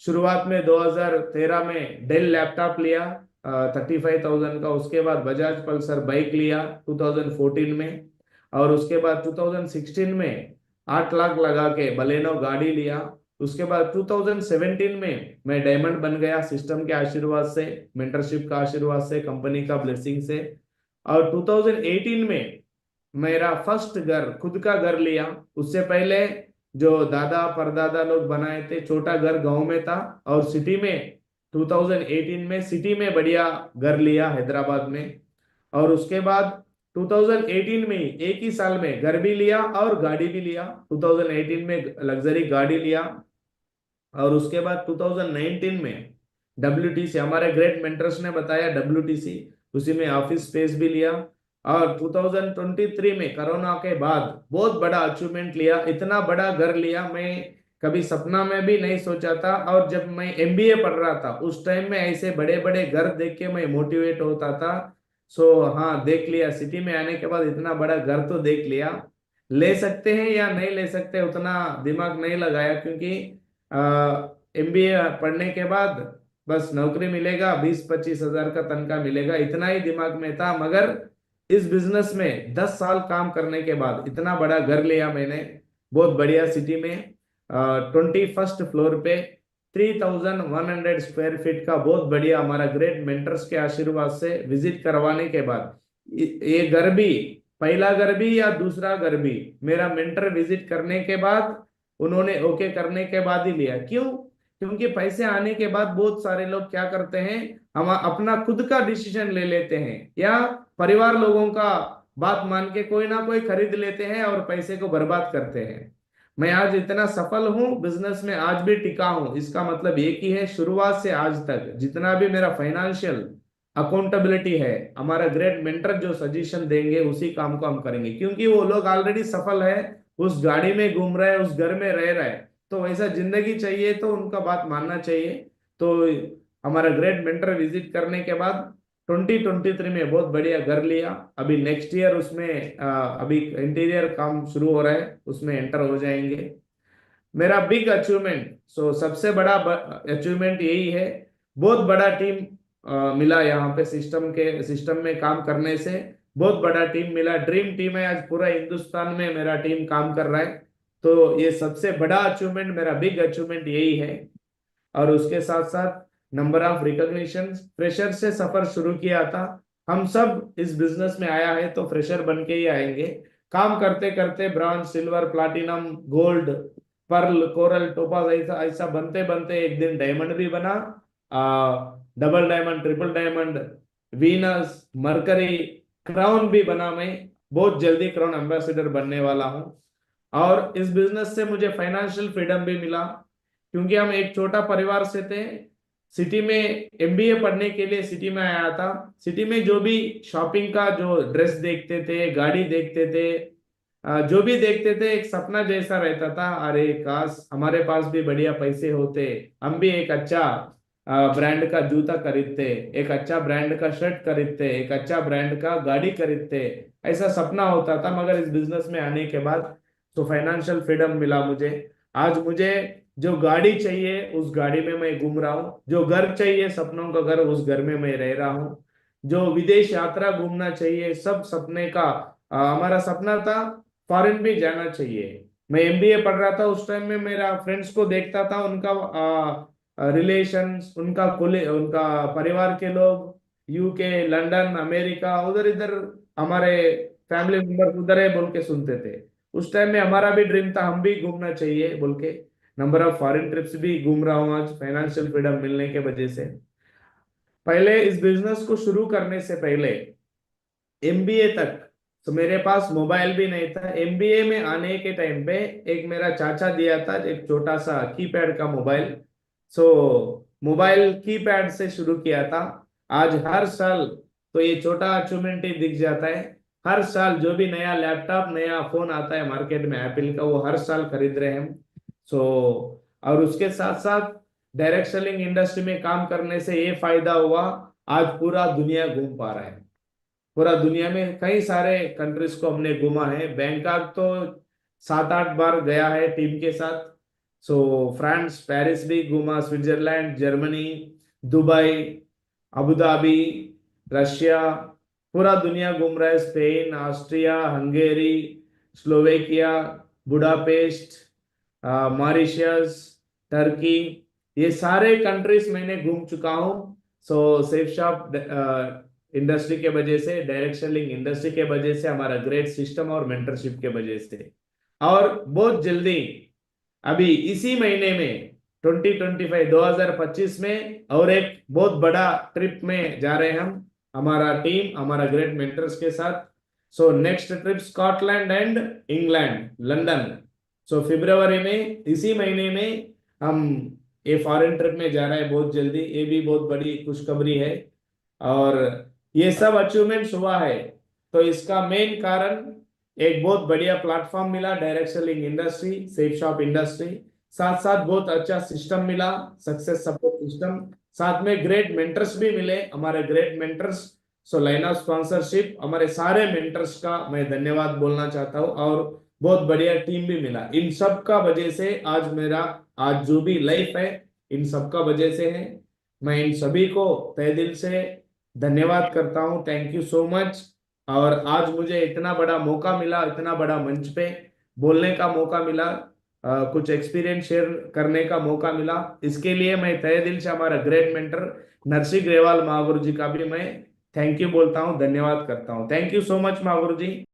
शुरुआत में 2013 में डेल लैपटॉप लिया 35,000 का। उसके बाद बजाज पल्सर बाइक लिया 2014 में। और उसके बाद 2016 में 8 लाख लगा के बलेनो गाड़ी लिया। उसके बाद 2017 में मैं डायमंड बन गया, सिस्टम के आशीर्वाद से, मेंटरशिप का आशीर्वाद से, कंपनी का ब्लेसिंग से। और 2018 में मेरा फर्स्ट घर, खुद का घर लिया। उससे पहले जो दादा परदादा लोग बनाए थे, छोटा घर गांव में था। और सिटी में 2018 में सिटी में बढ़िया घर लिया हैदराबाद में। और उसके बाद 2018 में ही एक ही साल में घर भी लिया और गाड़ी भी लिया। 2018 में लग्जरी गाड़ी लिया। और उसके बाद 2019 में WTC, हमारे ग्रेट मेंटर्स ने बताया, WTC उसी में ऑफिस स्पेस भी लिया। और 2023 में कोरोना के बाद बहुत बड़ा अचीवमेंट लिया, इतना बड़ा घर लिया, मैं कभी सपना में भी नहीं सोचा था। और जब मैं MBA पढ़ रहा था उस टाइम में ऐसे बड़े बड़े घर देख के मैं मोटिवेट होता था। सो हाँ, देख लिया सिटी में आने के बाद इतना बड़ा घर तो देख लिया। ले सकते हैं या नहीं ले सकते उतना दिमाग नहीं लगाया, क्योंकि एमबीए पढ़ने के बाद बस नौकरी मिलेगा, 20-25 हजार का तनख्वाह मिलेगा, इतना ही दिमाग में था। मगर इस बिजनेस में 10 साल काम करने के बाद इतना बड़ा घर लिया मैंने, बहुत बढ़िया सिटी में, 21st फ्लोर पे, 3100 स्क्वायर फीट का बहुत बढ़िया, हमारा ग्रेट मेंटर्स के आशीर्वाद से विजिट करवाने के बाद, ये घर भी, पहला घर भी या दूसरा घर भी, मेरा मेंटर विजिट करने के बाद, उन्होंने ओके करने के बाद ही लिया। क्यों? क्योंकि पैसे आने के बाद बहुत सारे लोग क्या करते हैं, हम अपना खुद का डिसीजन ले लेते हैं या परिवार लोगों का बात मान के कोई ना कोई खरीद लेते हैं और पैसे को बर्बाद करते हैं। मैं आज इतना सफल हूं बिजनेस में, आज भी टिका हूं, इसका मतलब एक ही है, शुरुआत से आज तक जितना भी मेरा फाइनेंशियल अकाउंटेबिलिटी है, हमारा ग्रेट मेंटर जो सजेशन देंगे उसी काम को हम करेंगे, क्योंकि वो लोग ऑलरेडी सफल है, उस गाड़ी में घूम रहे हैं, उस घर में रह रहे हैं, तो वैसा जिंदगी चाहिए तो उनका बात मानना चाहिए। तो हमारा ग्रेट मेंटर विजिट करने के बाद 2023 में बहुत बढ़िया घर लिया। अभी नेक्स्ट ईयर उसमें अभी इंटीरियर काम शुरू हो रहा है, उसमें एंटर हो जाएंगे। मेरा बिग अचीवमेंट, सो सबसे बड़ा अचीवमेंट यही है, बहुत बड़ा टीम मिला यहाँ पे, सिस्टम में काम करने से बहुत बड़ा टीम मिला, ड्रीम टीम है, आज पूरा हिंदुस्तान में मेरा टीम काम कर रहा है। तो ये सबसे बड़ा अचीवमेंट, मेरा बिग अचीवमेंट यही है। और उसके साथ साथ नंबर ऑफ रिकॉग्निशन, फ्रेशर से सफर शुरू किया था, हम सब इस बिजनेस में आया है तो फ्रेशर बन के ही आएंगे, काम करते करते bronze, silver, platinum, gold, pearl, coral, topaz, ऐसा ऐसा बनते बनते एक दिन डायमंड भी बना, double diamond, triple diamond, Venus, Mercury, crown भी बना। मैं बहुत जल्दी क्राउन एम्बेसडर बनने वाला हूँ। और इस बिजनेस से मुझे फाइनेंशियल फ्रीडम भी मिला, क्योंकि हम एक छोटा परिवार से थे, सिटी में एमबीए पढ़ने के लिए सिटी में आया था। सिटी में जो भी शॉपिंग का, जो ड्रेस देखते थे, गाड़ी देखते थे, जो भी देखते थे, एक सपना जैसा रहता था, अरे काश हमारे पास भी बढ़िया पैसे होते, हम भी एक अच्छा ब्रांड का जूता खरीदते, एक अच्छा ब्रांड का शर्ट खरीदते, एक अच्छा ब्रांड का गाड़ी खरीदते, ऐसा सपना होता था। मगर इस बिजनेस में आने के बाद तो फाइनेंशियल फ्रीडम मिला मुझे। आज मुझे जो गाड़ी चाहिए उस गाड़ी में मैं घूम रहा हूँ, जो घर चाहिए, सपनों का घर, उस घर में मैं रह रहा हूँ, जो विदेश यात्रा घूमना चाहिए, सब सपने का, हमारा सपना था फॉरेन भी जाना चाहिए। मैं एमबीए पढ़ रहा था उस टाइम में, मेरा फ्रेंड्स को देखता था, उनका रिलेशंस, उनका परिवार के लोग, यूके, लंदन, अमेरिका, उधर इधर, हमारे फैमिली मेंबर उधर है बोल के सुनते थे। उस टाइम में हमारा भी ड्रीम था, हम भी घूमना चाहिए बोल के, नंबर ऑफ फॉरेन ट्रिप्स भी घूम रहा हूँ आज फाइनेंशियल फ्रीडम मिलने के वजह से। पहले इस बिजनेस को शुरू करने से पहले, एमबीए तक, तो मेरे पास मोबाइल भी नहीं था। एमबीए में आने के टाइम पे एक मेरा चाचा दिया था एक छोटा सा कीपैड का मोबाइल, सो मोबाइल कीपैड से शुरू किया था। आज हर साल, तो ये छोटा अचीवमेंट ही दिख जाता है, हर साल जो भी नया लैपटॉप, नया फोन आता है मार्केट में एप्पल का, वो हर साल खरीद रहे हैं हम। सो और उसके साथ साथ डायरेक्ट सेलिंग इंडस्ट्री में काम करने से ये फायदा हुआ, आज पूरा दुनिया घूम पा रहा है। पूरा दुनिया में कई सारे कंट्रीज को हमने घूमा है, बैंकॉक तो 7-8 बार गया है टीम के साथ। सो फ्रांस, पेरिस भी घूमा, Switzerland, Germany, Dubai, Abu Dhabi, Russia, पूरा दुनिया घूम रहा है, Spain, Austria, Hungary, Slovakia, Budapest, Mauritius, Turkey, ये सारे कंट्रीज मैंने घूम चुका हूँ। सो सेफ शॉप इंडस्ट्री के वजह से, डायरेक्ट सेलिंग इंडस्ट्री के वजह से, हमारा ग्रेट सिस्टम और मेंटरशिप के वजह से। और बहुत जल्दी, अभी इसी महीने में 2025 में और एक बहुत बड़ा ट्रिप में जा रहे हैं हम, हमारा टीम, हमारा ग्रेट मेंटर्स के साथ। So next trip Scotland and England, London. So फरवरी में, इसी महीने में हम ये फॉरेन ट्रिप में जा रहे हैं बहुत जल्दी, ये भी बहुत बड़ी खुशखबरी है। और ये सब अचीवमेंट्स हुआ है तो इसका मेन कारण, एक बहुत बढ़िया प्लेटफॉर्म मिला, direct selling industry, safe shop industry, साथ साथ बहुत अच्छा सिस्टम मिला, सक्सेस सपोर्ट सिस्टम, साथ में ग्रेट मेंटर्स भी मिले, हमारे ग्रेट मेंटर्स सो लाइना स्पॉन्सरशिप हमारे सारे मेंटर्स का मैं धन्यवाद बोलना चाहता हूँ, और बहुत बढ़िया टीम भी मिला। इन सब का वजह से आज मेरा, आज जो भी लाइफ है, इन सब का वजह से है। मैं इन सभी को तहे दिल से धन्यवाद करता हूँ। Thank you so much. और आज मुझे इतना बड़ा मौका मिला, इतना बड़ा मंच पे बोलने का मौका मिला, कुछ एक्सपीरियंस शेयर करने का मौका मिला, इसके लिए मैं तहे दिल से हमारा ग्रेट मेंटर नरसिंह ग्रेवाल महागुरु जी का भी मैं थैंक यू बोलता हूँ, धन्यवाद करता हूँ। थैंक यू सो मच महागुरु जी।